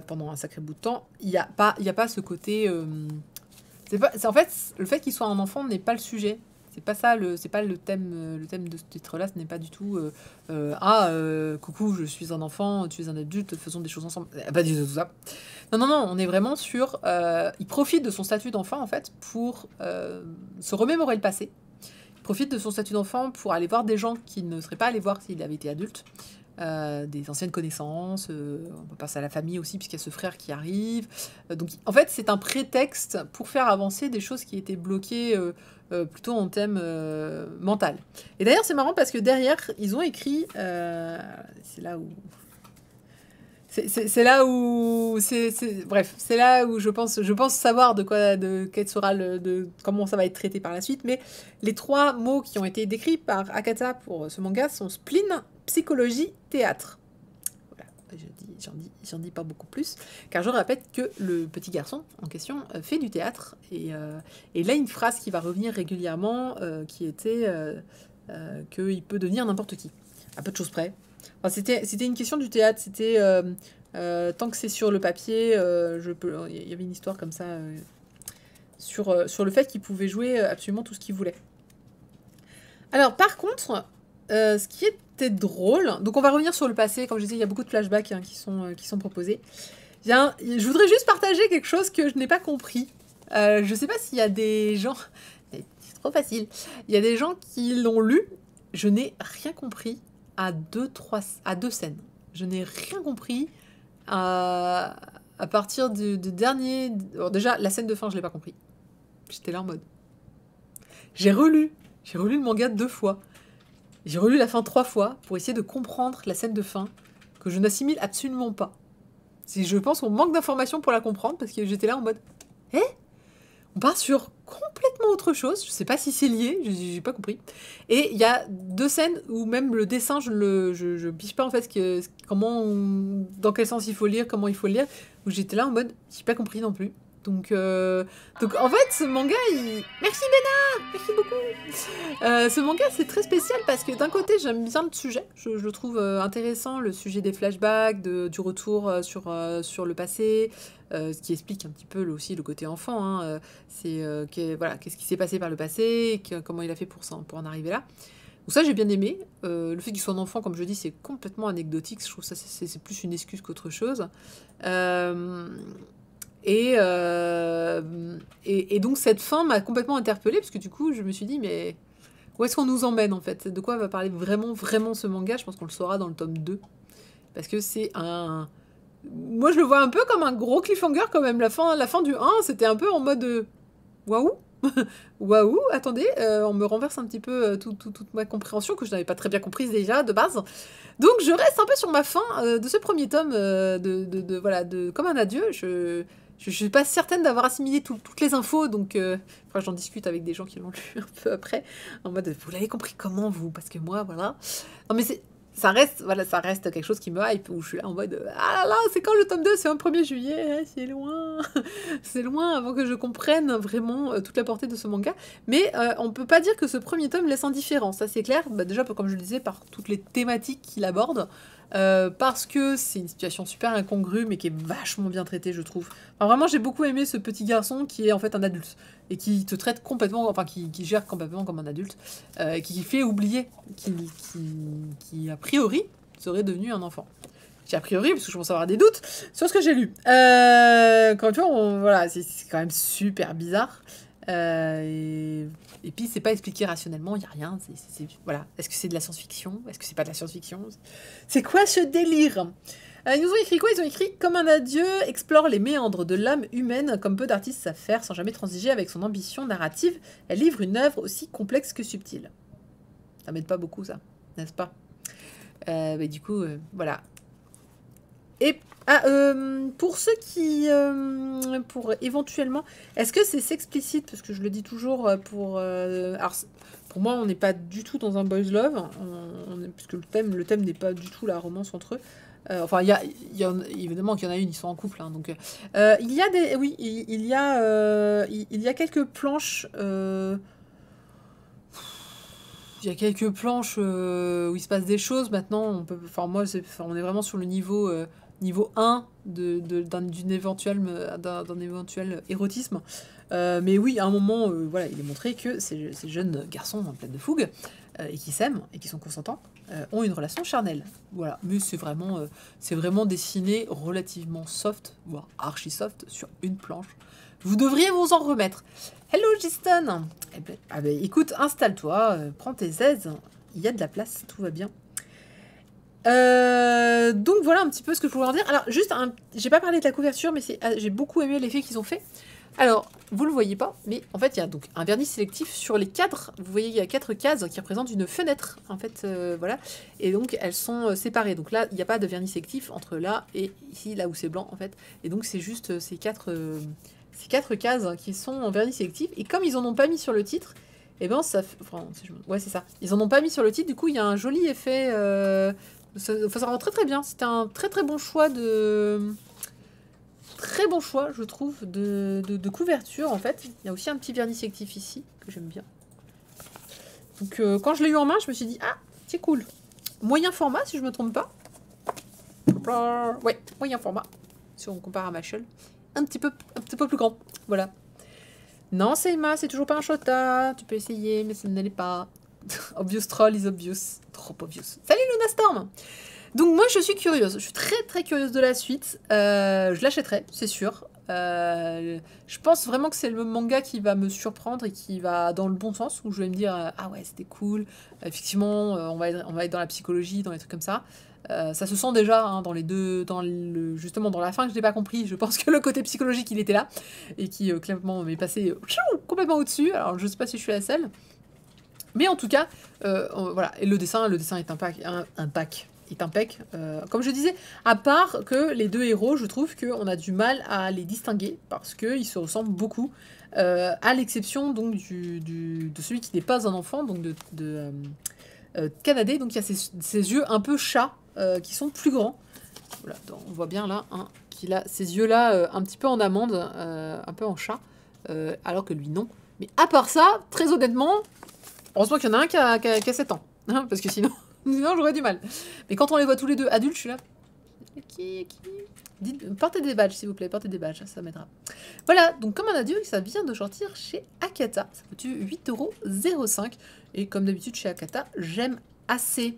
pendant un sacré bout de temps, il y a pas ce côté... en fait, le fait qu'il soit un enfant n'est pas le sujet. C'est pas ça, c'est pas le thème de ce titre-là, ce n'est pas du tout coucou, je suis un enfant, tu es un adulte, faisons des choses ensemble. Pas du tout ça. Non, on est vraiment sur... il profite de son statut d'enfant, en fait, pour se remémorer le passé. Il profite de son statut d'enfant pour aller voir des gens qu'il ne serait pas allé voir s'il avait été adulte. Des anciennes connaissances, on peut passer à la famille aussi, puisqu'il y a ce frère qui arrive. Donc, en fait, c'est un prétexte pour faire avancer des choses qui étaient bloquées plutôt en thème mental. Et d'ailleurs, c'est marrant parce que derrière, ils ont écrit... c'est là où... C'est là où... bref, c'est là où je pense savoir quel sera comment ça va être traité par la suite. Mais les 3 mots qui ont été décrits par Akata pour ce manga sont spleen, psychologie, théâtre. Voilà, j'en dis pas beaucoup plus, car je répète que le petit garçon en question fait du théâtre, et là une phrase qui va revenir régulièrement, qui était qu'il peut devenir n'importe qui, à peu de choses près. Enfin, c'était une question du théâtre, c'était tant que c'est sur le papier, il y avait une histoire comme ça sur le fait qu'il pouvait jouer absolument tout ce qu'il voulait. Alors par contre, ce qui était drôle, donc on va revenir sur le passé, comme je disais, il y a beaucoup de flashbacks qui sont proposés. Je voudrais juste partager quelque chose que je n'ai pas compris. Je sais pas s'il y a des gens... C'est trop facile. Il y a des gens qui l'ont lu. Je n'ai rien compris à deux scènes. Je n'ai rien compris à partir du dernier... Alors déjà, la scène de fin, je l'ai pas compris. J'étais là en mode... J'ai relu le manga 2 fois. J'ai relu la fin 3 fois pour essayer de comprendre la scène de fin que je n'assimile absolument pas. Je pense qu'on manque d'informations pour la comprendre parce que j'étais là en mode... On part sur complètement autre chose. Je sais pas si c'est lié, j'ai pas compris. Et il y a 2 scènes où même le dessin, je piche pas en fait dans quel sens il faut lire, comment il faut le lire, où j'étais là en mode, j'ai pas compris non plus. Donc en fait, ce manga, Merci Béna, merci beaucoup. Ce manga, c'est très spécial parce que d'un côté, j'aime bien le sujet. Je le trouve intéressant, le sujet des flashbacks, du retour sur le passé, ce qui explique un petit peu aussi le côté enfant. Hein. Qu'est-ce qui s'est passé par le passé, comment il a fait pour en arriver là. Donc ça, j'ai bien aimé. Le fait qu'il soit un enfant, comme je dis, c'est complètement anecdotique. Je trouve ça c'est plus une excuse qu'autre chose. Et donc cette fin m'a complètement interpellée, parce que du coup je me suis dit, mais où est-ce qu'on nous emmène en fait? De quoi va parler vraiment ce manga? Je pense qu'on le saura dans le tome 2, parce que c'est moi je le vois un peu comme un gros cliffhanger quand même. La fin du 1, c'était un peu en mode waouh. Waouh, attendez, on me renverse un petit peu toute ma compréhension que je n'avais pas très bien comprise déjà de base. Donc je reste un peu sur ma fin de ce premier tome comme un adieu. Je suis pas certaine d'avoir assimilé toutes les infos, donc faudra que j'en discute avec des gens qui l'ont lu un peu après, en mode vous l'avez compris comment vous, parce que moi voilà. Non mais ça reste quelque chose qui me hype, où je suis là en mode ah là là, c'est quand le tome 2? C'est le 1er juillet, c'est loin. C'est loin avant que je comprenne vraiment toute la portée de ce manga. Mais on peut pas dire que ce premier tome laisse indifférent, ça c'est clair. Déjà, comme je le disais, par toutes les thématiques qu'il aborde, parce que c'est une situation super incongrue, mais qui est vachement bien traitée, je trouve. Enfin, vraiment, j'ai beaucoup aimé ce petit garçon qui est en fait un adulte, et qui te traite complètement, enfin qui gère complètement comme un adulte, qui fait oublier qui a priori serait devenu un enfant. J'ai a priori, parce que je commence à avoir des doutes sur ce que j'ai lu. Quand tu vois, c'est quand même super bizarre. Et puis, c'est pas expliqué rationnellement, il n'y a rien. Voilà. Est-ce que c'est de la science-fiction? Est-ce que c'est pas de la science-fiction? C'est quoi ce délire? Ils nous ont écrit quoi? Ils ont écrit « Comme un adieu, explore les méandres de l'âme humaine comme peu d'artistes savent faire, sans jamais transiger avec son ambition narrative. Elle livre une œuvre aussi complexe que subtile. » Ça m'aide pas beaucoup, ça, n'est-ce pas? Du coup, voilà. Et pour ceux qui... pour éventuellement... Est-ce que c'est explicite? Parce que je le dis toujours alors, Pour moi, on n'est pas du tout dans un boys love, puisque le thème n'est pas du tout la romance entre eux. Enfin, évidemment qu'il y en a une, ils sont en couple. Hein, donc, il y a des, oui, il y a quelques planches. Il y a quelques planches où il se passe des choses. Maintenant, on est vraiment sur le niveau 1 d'un éventuel érotisme. Mais oui, à un moment, voilà, il est montré que ces jeunes garçons en pleine de fougue et qui s'aiment et qui sont consentants ont une relation charnelle. Voilà, mais c'est vraiment dessiné relativement soft, voire archi soft, sur une planche. Vous devriez vous en remettre. Hello Giston. Écoute, installe-toi, prends tes aises, il y a de la place, tout va bien. Donc voilà un petit peu ce que je pouvais en dire. Alors juste, j'ai pas parlé de la couverture, mais j'ai beaucoup aimé l'effet qu'ils ont fait. Alors, vous le voyez pas, mais en fait, il y a donc un vernis sélectif sur les cadres. Vous voyez, il y a 4 cases qui représentent une fenêtre, en fait, voilà. Et donc, elles sont séparées. Donc là, il n'y a pas de vernis sélectif entre là et ici, là où c'est blanc, en fait. Et donc, c'est juste ces quatre cases qui sont en vernis sélectif. Et comme ils en ont pas mis sur le titre, et ben ça... Enfin, ouais, c'est ça. Ils en ont pas mis sur le titre, du coup, il y a un joli effet... ça rend très très bien. C'était un très très bon choix Très bon choix, je trouve, de couverture, en fait. Il y a aussi un petit vernis sélectif ici, que j'aime bien. Donc, quand je l'ai eu en main, je me suis dit, ah, c'est cool. Moyen format, si je me trompe pas. Ouais, moyen format, si on compare à Machel. Un petit peu plus grand, voilà. Non, Seima, c'est toujours pas un Shota. Tu peux essayer, mais ça ne l'est pas. Obvious troll is obvious. Trop obvious. Salut Luna Storm. Donc moi je suis curieuse, je suis très très curieuse de la suite, je l'achèterai, c'est sûr. Je pense vraiment que c'est le manga qui va me surprendre et qui va dans le bon sens, où je vais me dire ah ouais c'était cool, effectivement on va être dans la psychologie, dans les trucs comme ça. Ça se sent déjà hein, justement dans la fin que je n'ai pas compris, je pense que le côté psychologique il était là, et qui clairement m'est passé complètement au-dessus, alors je sais pas si je suis la seule. Mais en tout cas, voilà, et le dessin est est impec. Comme je disais, à part que les deux héros, je trouve qu'on a du mal à les distinguer parce qu'ils se ressemblent beaucoup, à l'exception donc de celui qui n'est pas un enfant, donc de Kanade. Donc il y a ses yeux un peu chat qui sont plus grands. Voilà, on voit bien là qu'il a ces yeux-là un petit peu en amande, un peu en chat, alors que lui non. Mais à part ça, très honnêtement, heureusement qu'il y en a un qui a 7 ans, hein, parce que sinon j'aurais du mal. Mais quand on les voit tous les deux adultes, je suis là. Portez des badges, s'il vous plaît, portez des badges, ça m'aidera. Voilà, donc comme on a dit, ça vient de sortir chez Akata. Ça coûte 8,05 €. Et comme d'habitude, chez Akata, j'aime assez.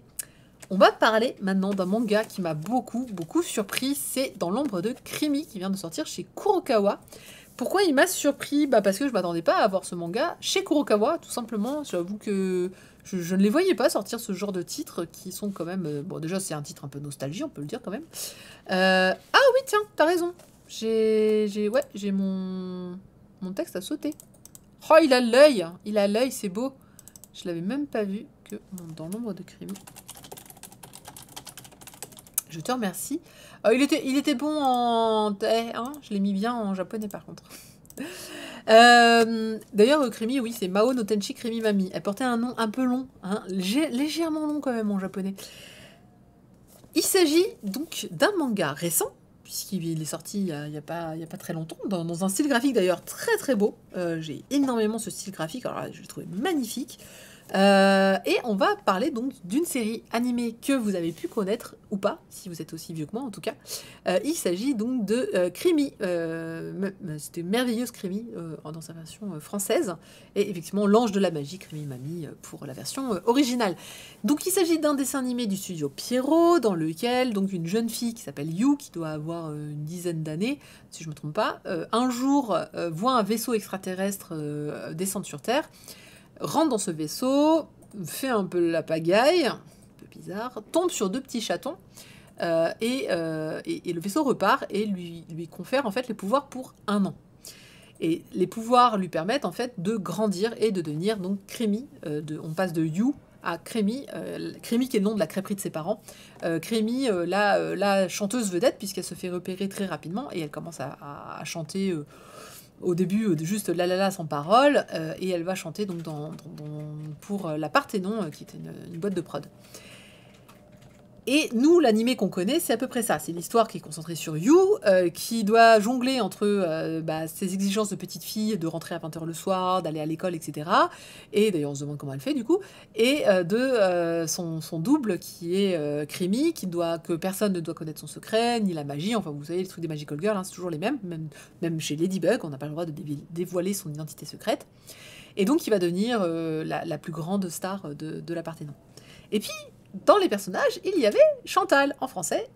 On va parler maintenant d'un manga qui m'a beaucoup surpris. C'est Dans l'ombre de Krimi, qui vient de sortir chez Kurokawa. Pourquoi il m'a surpris? Parce que je m'attendais pas à voir ce manga chez Kurokawa, tout simplement. J'avoue que je ne les voyais pas sortir ce genre de titres qui sont quand même... bon, déjà, c'est un titre un peu nostalgie, on peut le dire quand même. Ah oui, tiens, t'as raison. J'ai mon texte à sauter. Oh, il a l'œil, c'est beau. Je l'avais même pas vu que Dans l'ombre de Krimi. Je te remercie. Il était bon en... hein, je l'ai mis bien en japonais par contre. D'ailleurs, Krimi, oui, c'est Mao no Tenchi Krimi Mami. Elle portait un nom un peu long, hein, légèrement long quand même en japonais. Il s'agit donc d'un manga récent, puisqu'il est sorti il y a pas très longtemps, dans un style graphique d'ailleurs très très beau. J'ai énormément ce style graphique, alors là, je l'ai trouvé magnifique. Et on va parler donc d'une série animée que vous avez pu connaître ou pas, si vous êtes aussi vieux que moi en tout cas. Il s'agit donc de Krimi, c'était Merveilleuse Krimi dans sa version française, et effectivement L'Ange de la Magie, Krimi Mami pour la version originale. Donc il s'agit d'un dessin animé du studio Pierrot, dans lequel donc une jeune fille qui s'appelle Yu, qui doit avoir une dizaine d'années, si je ne me trompe pas, un jour voit un vaisseau extraterrestre descendre sur Terre, rentre dans ce vaisseau, fait un peu la pagaille, un peu bizarre, tombe sur 2 petits chatons, et le vaisseau repart et lui confère en fait les pouvoirs pour 1 an. Et les pouvoirs lui permettent en fait de grandir et de devenir donc Krimi. On passe de Yu à Krimi, Krimi qui est le nom de la crêperie de ses parents. Krimi, la chanteuse vedette, puisqu'elle se fait repérer très rapidement et elle commence à chanter... au début juste la la la sans parole, et elle va chanter donc pour la Parthénon, qui était une boîte de prod. Et nous, l'animé qu'on connaît, c'est à peu près ça. C'est l'histoire qui est concentrée sur Yu, qui doit jongler entre ses exigences de petite fille, de rentrer à 20h le soir, d'aller à l'école, etc. Et d'ailleurs, on se demande comment elle fait du coup. Et son double qui est Creamy, que personne ne doit connaître son secret, ni la magie. Enfin, vous savez, les trucs des Magical Girls, hein, c'est toujours les mêmes. Même chez Ladybug, on n'a pas le droit de dévoiler son identité secrète. Et donc, il va devenir la plus grande star de la Parthénon. Et puis, dans les personnages, il y avait Chantal, en français.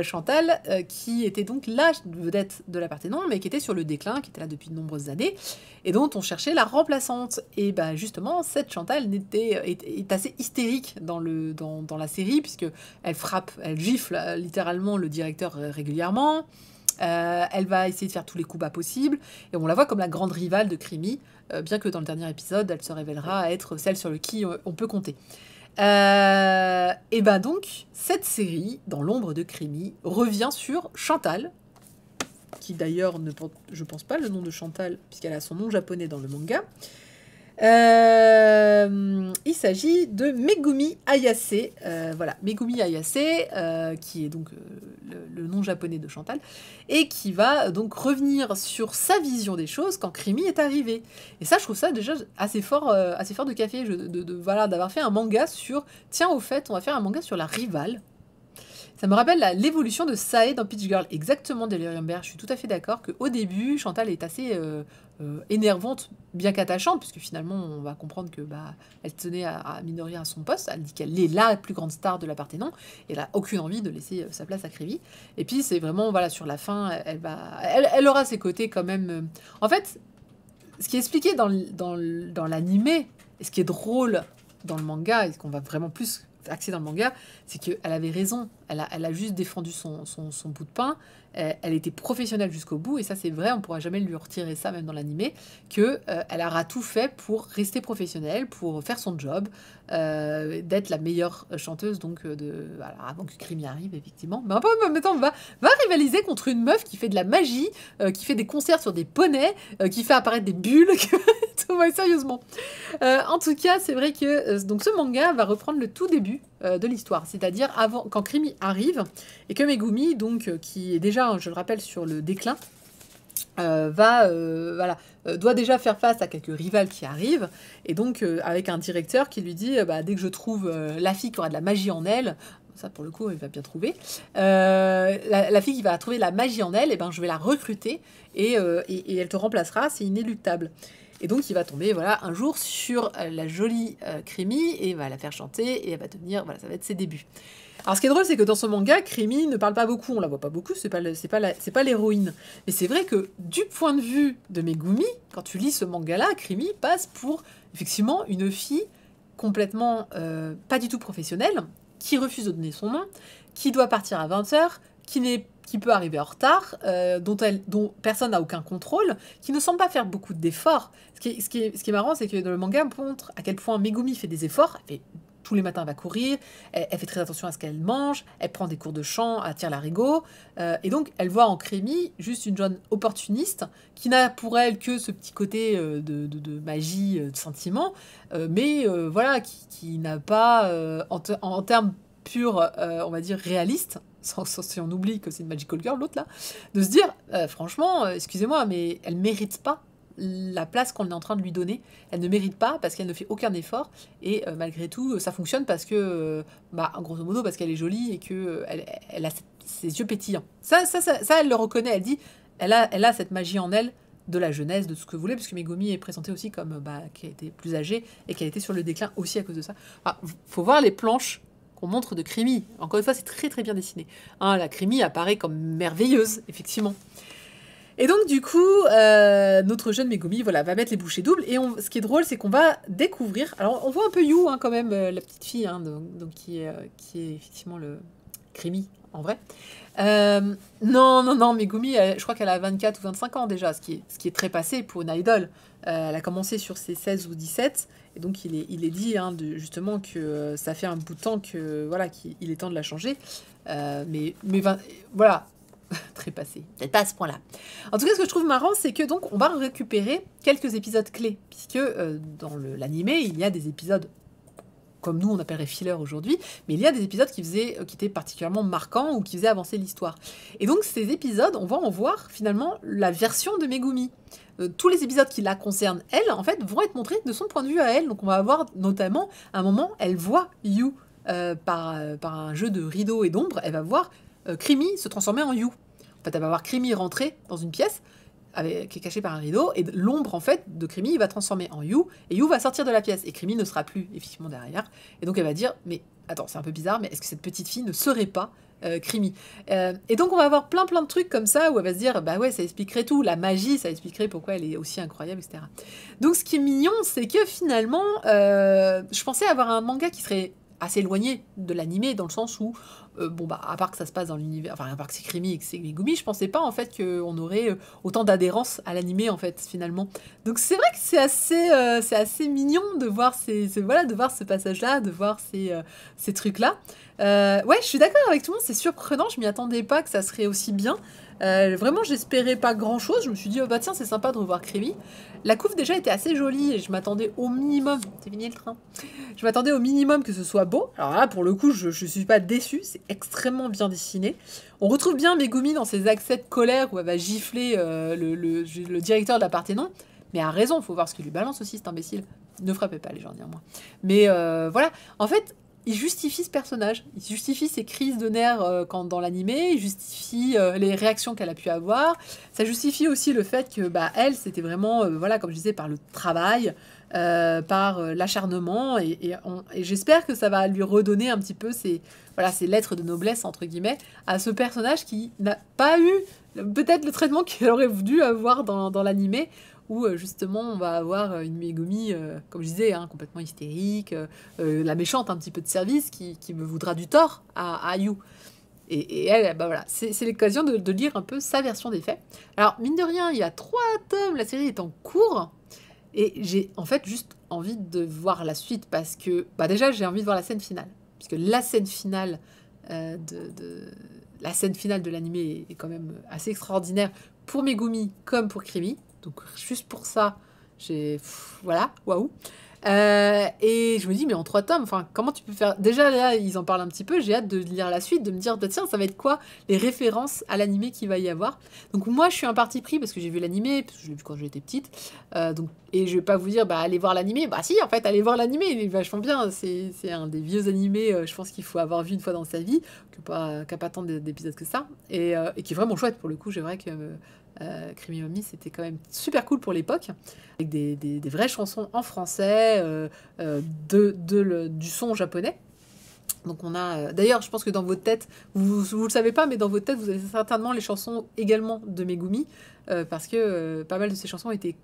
Chantal, qui était donc la vedette de la Parthénon, mais qui était sur le déclin, qui était là depuis de nombreuses années, et dont on cherchait la remplaçante. Et ben justement, cette Chantal est assez hystérique dans la série, puisque elle gifle littéralement le directeur régulièrement. Elle va essayer de faire tous les coups bas possibles, et on la voit comme la grande rivale de Creamy, bien que dans le dernier épisode, elle se révélera être celle sur qui on peut compter. Et ben donc, cette série, dans l'ombre de Creamy, revient sur Chantal, qui d'ailleurs ne porte, je pense pas le nom de Chantal, puisqu'elle a son nom japonais dans le manga. Il s'agit de Megumi Ayase, voilà, Megumi Ayase, qui est donc le nom japonais de Chantal, et qui va donc revenir sur sa vision des choses quand Creamy est arrivé. Et ça, je trouve ça déjà assez fort de café, voilà, d'avoir fait un manga sur, tiens, au fait, on va faire un manga sur la rivale. Ça me rappelle l'évolution de Sae dans Peach Girl, exactement Delirium Bear. Je suis tout à fait d'accord qu'au début, Chantal est assez énervante, bien qu'attachante, puisque finalement, on va comprendre que elle tenait à Midoriya à son poste. Elle dit qu'elle est la plus grande star de la Parthénon, et elle a aucune envie de laisser sa place à Creamy. Et puis, c'est vraiment, voilà, sur la fin, elle aura ses côtés quand même. En fait, ce qui est expliqué dans l'animé, et ce qui est drôle dans le manga, et ce qu'on va vraiment plus axé dans le manga, c'est qu'elle avait raison. Elle a juste défendu son bout de pain. Elle était professionnelle jusqu'au bout, et ça c'est vrai, on ne pourra jamais lui retirer ça, même dans l'animé, qu'elle aura tout fait pour rester professionnelle, pour faire son job, d'être la meilleure chanteuse, donc avant que Creamy arrive, effectivement. Mais maintenant, va rivaliser contre une meuf qui fait de la magie, qui fait des concerts sur des poneys, qui fait apparaître des bulles, ouais, sérieusement. En tout cas, c'est vrai que donc ce manga va reprendre le tout début de l'histoire, c'est-à-dire avant, quand Creamy arrive, et que Megumi, donc, qui est déjà, je le rappelle, sur le déclin, doit déjà faire face à quelques rivales qui arrivent, et donc avec un directeur qui lui dit dès que je trouve la fille qui aura de la magie en elle, ça pour le coup il va bien trouver, la fille qui va trouver la magie en elle, et ben je vais la recruter, et elle te remplacera, c'est inéluctable. Et donc il va tomber un jour sur la jolie Creamy, et va la faire chanter, et elle va devenir, ça va être ses débuts. Alors ce qui est drôle, c'est que dans ce manga, Creamy ne parle pas beaucoup, on la voit pas beaucoup, c'est pas l'héroïne. Mais c'est vrai que du point de vue de Megumi, quand tu lis ce manga-là, Creamy passe pour effectivement une fille complètement pas du tout professionnelle, qui refuse de donner son nom, qui doit partir à 20h, qui peut arriver en retard, dont personne n'a aucun contrôle, qui ne semble pas faire beaucoup d'efforts. Ce qui est marrant, c'est que dans le manga, on montre à quel point Megumi fait des efforts. Tous les matins, elle va courir, elle fait très attention à ce qu'elle mange, elle prend des cours de chant, elle tire l'arigot, et donc elle voit en Creamy juste une jeune opportuniste qui n'a pour elle que ce petit côté de magie, de sentiment, mais qui n'a pas, en termes purs, on va dire réalistes, si on oublie que c'est une Magical Girl, l'autre là, de se dire, franchement, excusez-moi, mais elle mérite pas la place qu'on est en train de lui donner. Elle ne mérite pas parce qu'elle ne fait aucun effort, et malgré tout ça fonctionne parce que grosso modo parce qu'elle est jolie et que elle a ses yeux pétillants. Ça elle le reconnaît, elle dit elle a cette magie en elle, de la jeunesse, de tout ce que vous voulez, parce que Megumi est présentée aussi comme qui a été plus âgée et qui a été sur le déclin aussi à cause de ça. Faut voir les planches qu'on montre de Creamy. Encore une fois, c'est très très bien dessiné. La Creamy apparaît comme merveilleuse, effectivement. Et donc, du coup, notre jeune Megumi va mettre les bouchées doubles. Et ce qui est drôle, c'est qu'on va découvrir... Alors, on voit un peu Yu, quand même, la petite fille, donc, qui est effectivement le Creamy, en vrai. Non, Megumi, je crois qu'elle a 24 ou 25 ans déjà, ce qui est très passé pour une idol. Elle a commencé sur ses 16 ou 17, et donc il est dit justement que ça fait un bout de temps qu'il est temps de la changer. Mais voilà... trépassé. Peut-être pas à ce point-là. En tout cas, ce que je trouve marrant, c'est que donc on va récupérer quelques épisodes clés, puisque dans l'animé, il y a des épisodes comme nous on appellerait filler aujourd'hui, mais il y a des épisodes qui étaient particulièrement marquants ou qui faisaient avancer l'histoire. Et donc ces épisodes, on va en voir finalement la version de Megumi. Tous les épisodes qui la concernent, elle, en fait, vont être montrés de son point de vue à elle. Donc on va avoir notamment un moment, elle voit Yu par un jeu de rideaux et d'ombre, elle va voir Krimi se transformer en Yu. En fait, elle va voir Krimi rentrer dans une pièce qui est cachée par un rideau, et l'ombre, en fait, de Krimi, il va transformer en Yu, et Yu va sortir de la pièce, et Krimi ne sera plus, effectivement, derrière. Et donc elle va dire, mais attends, c'est un peu bizarre, mais est-ce que cette petite fille ne serait pas Krimi. Et donc on va avoir plein de trucs comme ça où elle va se dire bah ouais, ça expliquerait tout, la magie, ça expliquerait pourquoi elle est aussi incroyable, etc. Donc ce qui est mignon, c'est que finalement je pensais avoir un manga qui serait assez éloigné de l'animé, dans le sens où bon bah à part que ça se passe dans l'univers, enfin à part que c'est Krimi et que c'est Megumi, je pensais pas en fait qu'on aurait autant d'adhérence à l'animé en fait finalement. Donc c'est vrai que c'est assez mignon de voir de voir ce passage là, de voir ces trucs là. Ouais, je suis d'accord avec tout le monde, c'est surprenant, je m'y attendais pas que ça serait aussi bien. Vraiment, j'espérais pas grand chose. Je me suis dit, oh bah tiens, c'est sympa de revoir Krimi. La couve déjà était assez jolie et je m'attendais au minimum. C'est fini le train. Je m'attendais au minimum que ce soit beau. Alors là, pour le coup, je suis pas déçue. C'est extrêmement bien dessiné. On retrouve bien Megumi dans ses accès de colère où elle va gifler le directeur de la Parthénon. Mais à raison, faut voir ce qu'il lui balance aussi, cet imbécile. Ne frappez pas les gens, néanmoins. Mais voilà, en fait, il justifie ce personnage, il justifie ses crises de nerfs dans l'animé, il justifie les réactions qu'elle a pu avoir, ça justifie aussi le fait que bah, elle, c'était vraiment, voilà, comme je disais, par le travail, par l'acharnement, et j'espère que ça va lui redonner un petit peu ces lettres de noblesse, entre guillemets, à ce personnage qui n'a pas eu peut-être le traitement qu'elle aurait voulu avoir dans l'animé, où justement on va avoir une Megumi, comme je disais, hein, complètement hystérique, la méchante un petit peu de service qui me voudra du tort à Yu. Et elle, bah voilà, c'est l'occasion de lire un peu sa version des faits. Alors, mine de rien, il y a 3 tomes, la série est en cours, et j'ai en fait juste envie de voir la suite, parce que, bah déjà, j'ai envie de voir la scène finale. Puisque la scène finale la scène finale de l'animé est quand même assez extraordinaire pour Megumi comme pour Krimi. Donc juste pour ça, voilà, waouh. Et je me dis, mais en 3 tomes, enfin, comment tu peux faire... Déjà, là, ils en parlent un petit peu, j'ai hâte de lire la suite, de me dire, bah, tiens, ça va être quoi les références à l'animé qu'il va y avoir. Donc moi, je suis un parti pris, parce que j'ai vu l'animé, parce que je l'ai vu quand j'étais petite, et je vais pas vous dire, bah, allez voir l'animé. Bah si, en fait, allez voir l'animé, il est vachement bien, c'est un des vieux animés, je pense qu'il faut avoir vu une fois dans sa vie, qui a pas tant d'épisodes que ça, et qui est vraiment chouette, pour le coup, j'ai vrai que... Krimi Mami, c'était quand même super cool pour l'époque, avec des vraies chansons en français, du son japonais. Donc on a... D'ailleurs, je pense que dans votre tête, vous le savez pas, mais dans votre tête, vous avez certainement les chansons également de Megumi, parce que pas mal de ces chansons étaient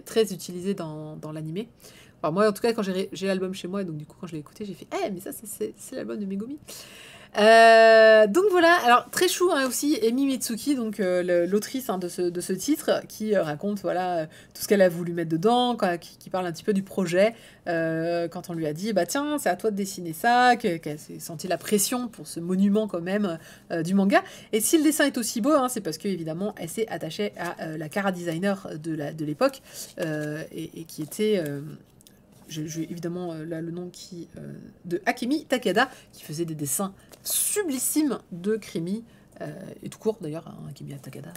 très utilisées dans l'animé. Enfin, moi, en tout cas, quand j'ai l'album chez moi, donc du coup, quand je l'ai écouté, j'ai fait « Eh, mais ça, c'est l'album de Megumi !» Donc voilà, alors très chou hein, aussi, Emi Mitsuki, donc l'autrice hein, de ce titre, qui raconte voilà tout ce qu'elle a voulu mettre dedans, qui parle un petit peu du projet, quand on lui a dit bah tiens c'est à toi de dessiner ça, qu'elle s'est senti la pression pour ce monument quand même du manga. Et si le dessin est aussi beau, hein, c'est parce que évidemment elle s'est attachée à la cara designer de l'époque, et qui était j'ai évidemment là le nom de Akemi Takeda, qui faisait des dessins sublissimes de Krimi, et tout court d'ailleurs, hein, Akemi Takeda,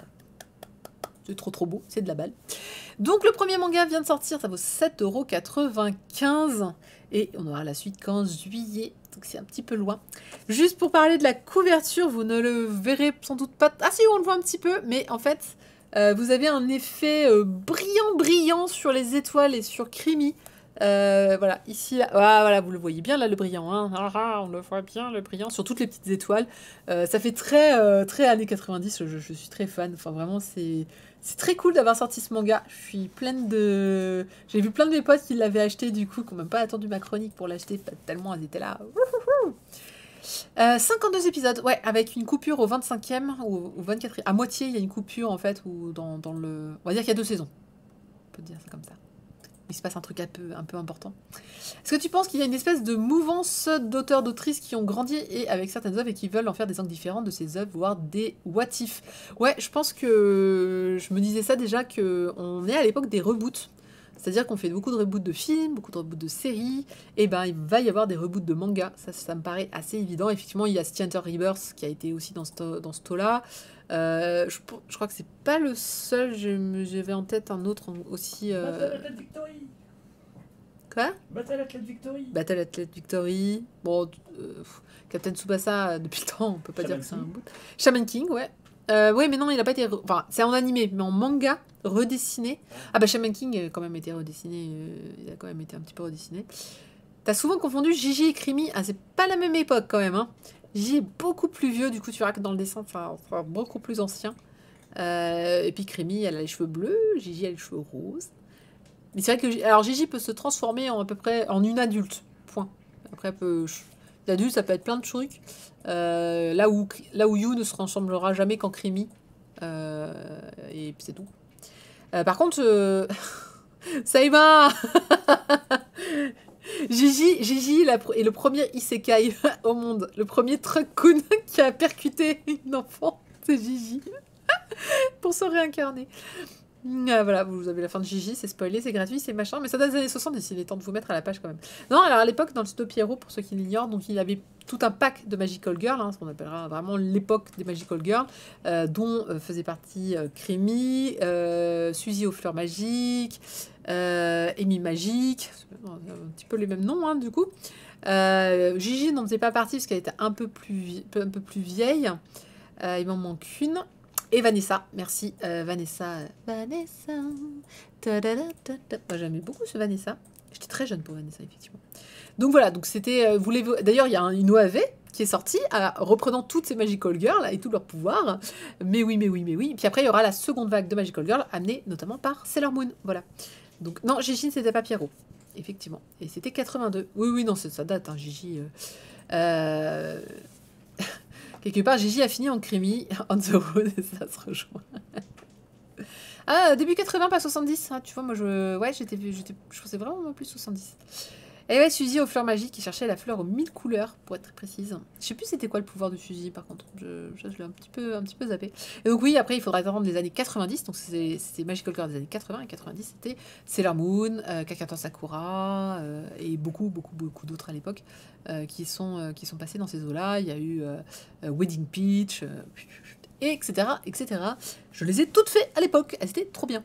c'est trop beau, c'est de la balle. Donc le premier manga vient de sortir, ça vaut 7,95 €, et on aura la suite qu'en juillet, donc c'est un petit peu loin. Juste pour parler de la couverture, vous ne le verrez sans doute pas, ah si on le voit un petit peu, mais en fait vous avez un effet brillant sur les étoiles et sur Krimi. Voilà, ici, là, voilà, vous le voyez bien là le brillant, hein. On le voit bien le brillant sur toutes les petites étoiles. Ça fait très années 90, je suis très fan. Enfin vraiment c'est très cool d'avoir sorti ce manga. Je suis pleine de... J'ai vu plein de mes potes qui l'avaient acheté du coup, qui n'ont même pas attendu ma chronique pour l'acheter, tellement elles étaient là. 52 épisodes, ouais, avec une coupure au 25e ou au 24e. À moitié, il y a une coupure en fait, ou dans le... On va dire qu'il y a 2 saisons. On peut dire ça comme ça. il se passe un truc un peu important. Est-ce que tu penses qu'il y a une espèce de mouvance d'auteurs, d'autrices qui ont grandi et avec certaines œuvres et qui veulent en faire des angles différents de ces œuvres, voire des what if? Ouais, je pense que je me disais ça déjà, qu'on est à l'époque des reboots. C'est-à-dire qu'on fait beaucoup de reboots de films, beaucoup de reboots de séries, et ben il va y avoir des reboots de mangas, ça me paraît assez évident. Effectivement, il y a City Hunter Rebirth qui a été aussi dans ce taux-là. Je crois que c'est pas le seul, j'avais en tête un autre aussi... Battle Athlete Victory. Quoi? Battle Athlete Victory. Battle Athlete Victory. Bon, Captain Tsubasa, depuis le temps, on peut pas Shaman dire que c'est un King. boot. Shaman King, ouais. Ouais, mais non, il a pas été... Enfin, c'est en animé, mais en manga, redessiné. Ah bah, Shaman King a quand même été redessiné. Il a quand même été un petit peu redessiné. T'as souvent confondu Gigi et Krimi. Ah, c'est pas la même époque, quand même, hein. Gigi est beaucoup plus vieux, du coup, tu verras que dans le dessin, ça sera beaucoup plus ancien. Et puis Krimi, elle a les cheveux bleus, Gigi a les cheveux roses. Mais c'est vrai que alors Gigi peut se transformer en à peu près en une adulte. Point. Après, l'adulte, ça peut être plein de trucs. Là où You ne se transformera jamais qu'en Krimi. Et puis c'est tout. Par contre, Saïma Gigi est le premier isekai au monde. Le premier truck-kun qui a percuté une enfant. C'est Gigi. Pour se réincarner. Voilà, vous avez la fin de Gigi, c'est spoilé, c'est gratuit, c'est machin, mais ça date des années 70, il est temps de vous mettre à la page quand même. Non, alors à l'époque, dans le studio Pierrot, pour ceux qui l'ignorent, donc il y avait tout un pack de Magical Girl, hein, ce qu'on appellera vraiment l'époque des Magical Girls, dont faisait partie Crémy, Suzy aux fleurs magiques, Amy Magique, un petit peu les mêmes noms, hein, du coup. Gigi n'en faisait pas partie parce qu'elle était un peu plus vieille. Il m'en manque une. Et Vanessa, merci. Vanessa. Moi, j'aimais beaucoup ce Vanessa. J'étais très jeune pour Vanessa, effectivement. Donc voilà, donc c'était. D'ailleurs, il y a une OAV qui est sortie, reprenant toutes ces Magical Girls et tous leurs pouvoirs. Mais oui. Puis après, il y aura la seconde vague de Magical Girls, amenée notamment par Sailor Moon. Voilà. Donc, non, Gigi, c'était pas Pierrot. Effectivement. Et c'était 82. Oui, non, ça date, hein, Gigi. Quelque part, Gigi a fini en Crémy, on the road, et ça se rejoint. Ah, début 80, pas 70. Hein, tu vois, moi, je pensais vraiment plus 70. Et ouais, Suzy aux fleurs magiques, qui cherchait la fleur aux 1000 couleurs, pour être très précise. Je sais plus c'était quoi le pouvoir de Suzy, par contre. Je l'ai un petit peu zappé. Et donc oui, après, il faudra attendre les années 90. Donc c'est Magical Girl des années 80. Et 90, c'était Sailor Moon, Kakatan Sakura, et beaucoup d'autres à l'époque, qui sont passés dans ces eaux-là. Il y a eu Wedding Peach, etc. Je les ai toutes faites à l'époque. Elles étaient trop bien.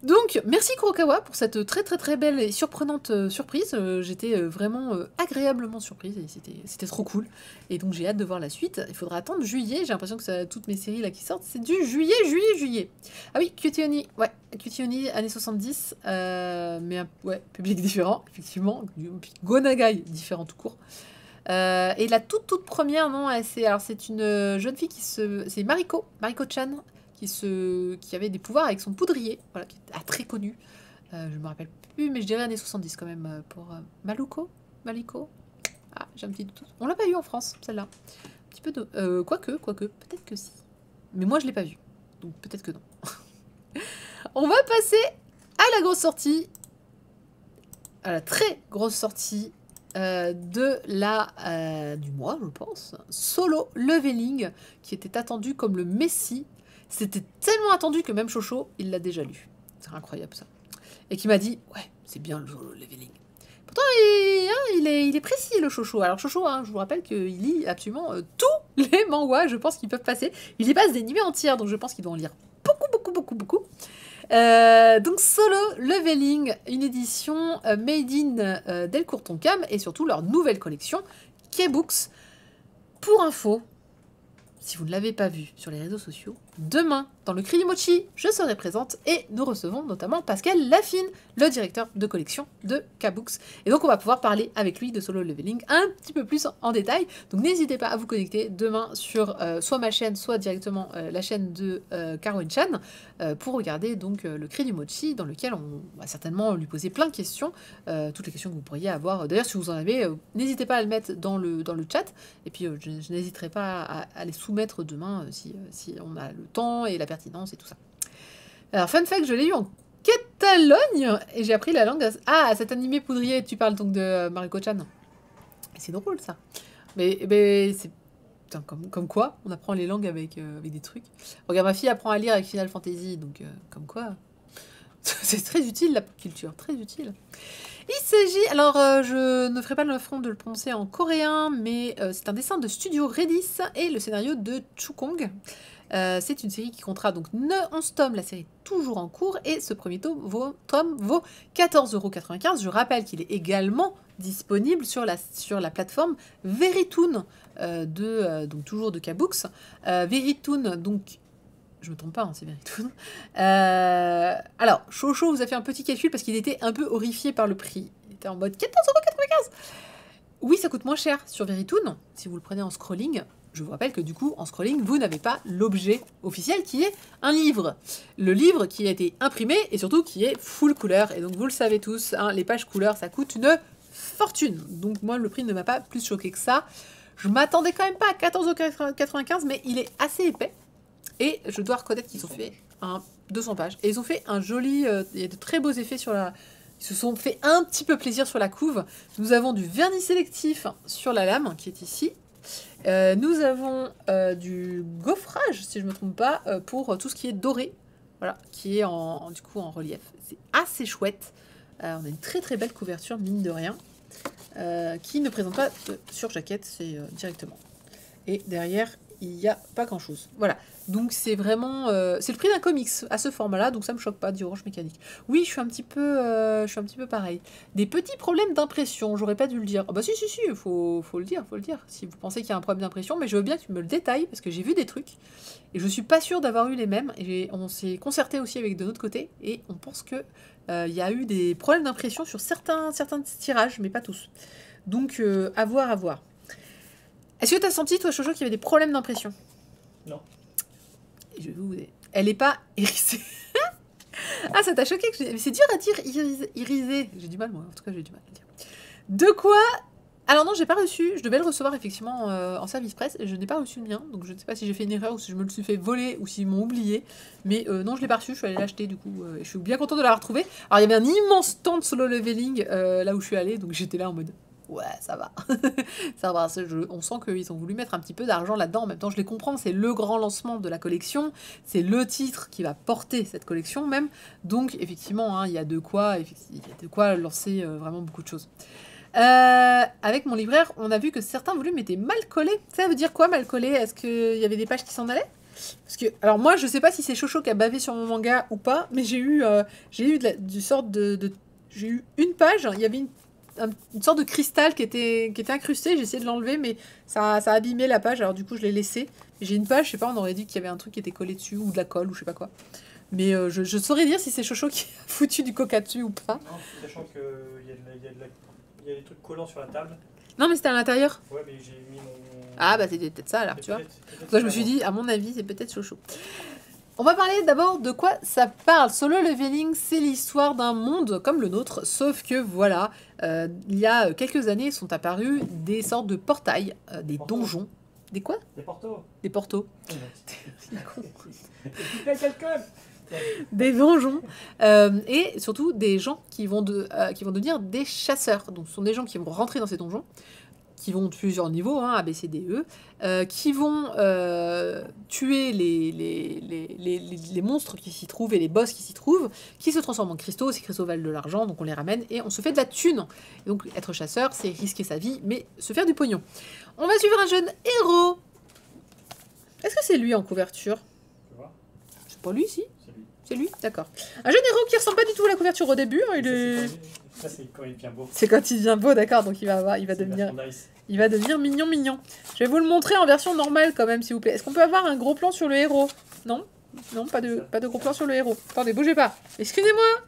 Donc, merci Kurokawa pour cette très belle et surprenante surprise. J'étais vraiment agréablement surprise et c'était trop cool. Et donc, j'ai hâte de voir la suite. Il faudra attendre juillet. J'ai l'impression que toutes mes séries là qui sortent, c'est du juillet. Ah oui, Cutie Oni, années 70. Mais ouais, public différent, effectivement. Gonagai, différent tout court. Et la toute première, non, c'est une jeune fille c'est Mariko-chan, qui avait des pouvoirs avec son poudrier, voilà, qui est très connu. Je me rappelle plus, mais je dirais années 70 quand même, pour Maliko. Ah, j'ai un petit doute. On l'a pas eu en France, celle-là. Un petit peu de... quoique, peut-être que si. Mais moi, je l'ai pas vue, donc peut-être que non. On va passer à la grosse sortie, à la très grosse sortie du mois, je pense. Solo Leveling, qui était attendu comme le Messie. C'était tellement attendu que même Chocho, il l'a déjà lu. C'est incroyable, ça. Et qui m'a dit, ouais, c'est bien le Solo Leveling. Pourtant, il est précis, le Chocho. Alors, Chocho, hein, je vous rappelle qu'il lit absolument tous les manhwas, je pense, qu'ils peuvent passer. Il y passe des nuits entières, donc je pense qu'il doit en lire beaucoup. Donc Solo Leveling, une édition made in Delcourt Tonkam, et surtout leur nouvelle collection, K-Books. Pour info, si vous ne l'avez pas vu sur les réseaux sociaux, demain, dans le Cri du Mochi, je serai présente et nous recevons notamment Pascal Lafine, le directeur de collection de K-Books. Et donc on va pouvoir parler avec lui de Solo Leveling un petit peu plus en détail. Donc n'hésitez pas à vous connecter demain sur soit ma chaîne, soit directement la chaîne de Carwen Chan pour regarder donc le Cri du Mochi, dans lequel on va certainement lui poser plein de questions, toutes les questions que vous pourriez avoir. D'ailleurs, si vous en avez, n'hésitez pas à le mettre dans le chat, et puis je n'hésiterai pas à les soumettre demain si on a le temps et la pertinence et tout ça. Alors, fun fact, je l'ai eu Catalogne et j'ai appris la langue à cet animé poudrier. Tu parles donc de Mariko-chan. C'est drôle ça. Mais c'est putain, comme quoi on apprend les langues avec des trucs. Regarde, ma fille apprend à lire avec Final Fantasy, donc comme quoi c'est très utile la pop culture, très utile. Il s'agit, alors je ne ferai pas l'affront de le prononcer en coréen, mais c'est un dessin de Studio Redis et le scénario de Chukong. C'est une série qui comptera donc 11 tomes, la série est toujours en cours et ce premier tome vaut 14,95 €. Je rappelle qu'il est également disponible sur la plateforme Veritune, donc toujours de Kabooks. Veritune, donc je me trompe pas, hein, c'est Veritune. Alors, Chocho vous a fait un petit calcul parce qu'il était un peu horrifié par le prix. Il était en mode 14,95 €. Oui, ça coûte moins cher sur Veritune si vous le prenez en scrolling. Je vous rappelle que du coup, en scrolling, vous n'avez pas l'objet officiel qui est un livre. Le livre qui a été imprimé et surtout qui est full couleur. Et donc, vous le savez tous, hein, les pages couleurs, ça coûte une fortune. Donc, moi, le prix ne m'a pas plus choqué que ça. Je m'attendais quand même pas à 14,95 €, mais il est assez épais. Et je dois reconnaître qu'ils ont fait 200 pages. Et ils ont fait un joli... il y a de très beaux effets sur la... Ils se sont fait un petit peu plaisir sur la couve. Nous avons du vernis sélectif sur la lame, qui est ici. Nous avons du gaufrage, si je ne me trompe pas, pour tout ce qui est doré, voilà, qui est du coup en relief. C'est assez chouette. On a une très très belle couverture, mine de rien, qui ne présente pas de surjaquette, c'est directement. Et derrière, il n'y a pas grand chose. Voilà. Donc c'est vraiment... c'est le prix d'un comics à ce format-là, donc ça me choque pas, du Orange Mécanique. Oui, je suis un petit peu pareil. Des petits problèmes d'impression, j'aurais pas dû le dire. Ah bah si, faut le dire, Si vous pensez qu'il y a un problème d'impression, mais je veux bien que tu me le détailles, parce que j'ai vu des trucs, et je suis pas sûre d'avoir eu les mêmes, et on s'est concerté aussi avec de notre côté, et on pense que il y a eu des problèmes d'impression sur certains tirages, mais pas tous. Donc, à voir. Est-ce que tu as senti, toi, Chocho, qu'il y avait des problèmes d'impression? Non. Elle est pas irisée. Ah, ça t'a choqué que c'est dur à dire, irisé. J'ai du mal, moi. En tout cas, j'ai du mal à dire. De quoi? Alors non, j'ai pas reçu. Je devais le recevoir, effectivement, en service presse. Et je n'ai pas reçu le mien. Donc, je ne sais pas si j'ai fait une erreur ou si je me le suis fait voler ou s'ils m'ont oublié. Mais non, je l'ai pas reçu. Je suis allée l'acheter, du coup. Et je suis bien contente de l'avoir retrouvé. Alors, il y avait un immense stand de Solo Leveling là où je suis allée. Donc, j'étais là en mode... Ouais, ça va. Ça va. On sent qu'ils ont voulu mettre un petit peu d'argent là-dedans. En même temps, je les comprends. C'est le grand lancement de la collection. C'est le titre qui va porter cette collection même. Donc, effectivement, hein, il y a de quoi lancer vraiment beaucoup de choses. Avec mon libraire, on a vu que certains volumes étaient mal collés. Ça veut dire quoi, mal collés? Est-ce qu'il y avait des pages qui s'en allaient? Parce que, alors moi, je sais pas si c'est Chocho qui a bavé sur mon manga ou pas, mais j'ai eu j'ai eu une page. Il y avait une sorte de cristal qui était incrusté. J'ai essayé de l'enlever, mais ça a abîmé la page. Alors du coup, je l'ai laissé. J'ai une page, je sais pas, on aurait dit qu'il y avait un truc qui était collé dessus ou de la colle ou je sais pas quoi. Mais je saurais dire si c'est Chocho qui a foutu du coca dessus ou pas. Non, sachant qu'il y a des trucs collants sur la table. Non, mais c'était à l'intérieur. Ouais, mais j'ai mis mon... Ah, bah c'était peut-être ça alors, tu vois. Donc là, je me suis dit, à mon avis, c'est peut-être Chocho. On va parler d'abord de quoi ça parle. Solo Leveling, c'est l'histoire d'un monde comme le nôtre, sauf que voilà, il y a quelques années sont apparus des sortes de portails, des donjons. Des quoi? Des portos. Des portos. Quelqu'un. Des donjons. Et surtout des gens qui vont devenir des chasseurs. Donc ce sont des gens qui vont rentrer dans ces donjons, qui vont de plusieurs niveaux, hein, A, B, C, D, E, qui vont tuer les monstres qui s'y trouvent et les boss qui s'y trouvent, qui se transforment en cristaux. Ces cristaux valent de l'argent, donc on les ramène et on se fait de la thune. Et donc être chasseur, c'est risquer sa vie, mais se faire du pognon. On va suivre un jeune héros. Est-ce que c'est lui en couverture? C'est pas lui, si? C'est lui, d'accord. Un jeune héros qui ressemble pas du tout à la couverture au début. Hein, Ça, c'est quand il devient beau. C'est quand il devient beau, d'accord. Donc il va devenir mignon. Je vais vous le montrer en version normale quand même, s'il vous plaît. Est-ce qu'on peut avoir un gros plan sur le héros? Non, pas de gros plan sur le héros. Attendez, bougez pas. Excusez-moi,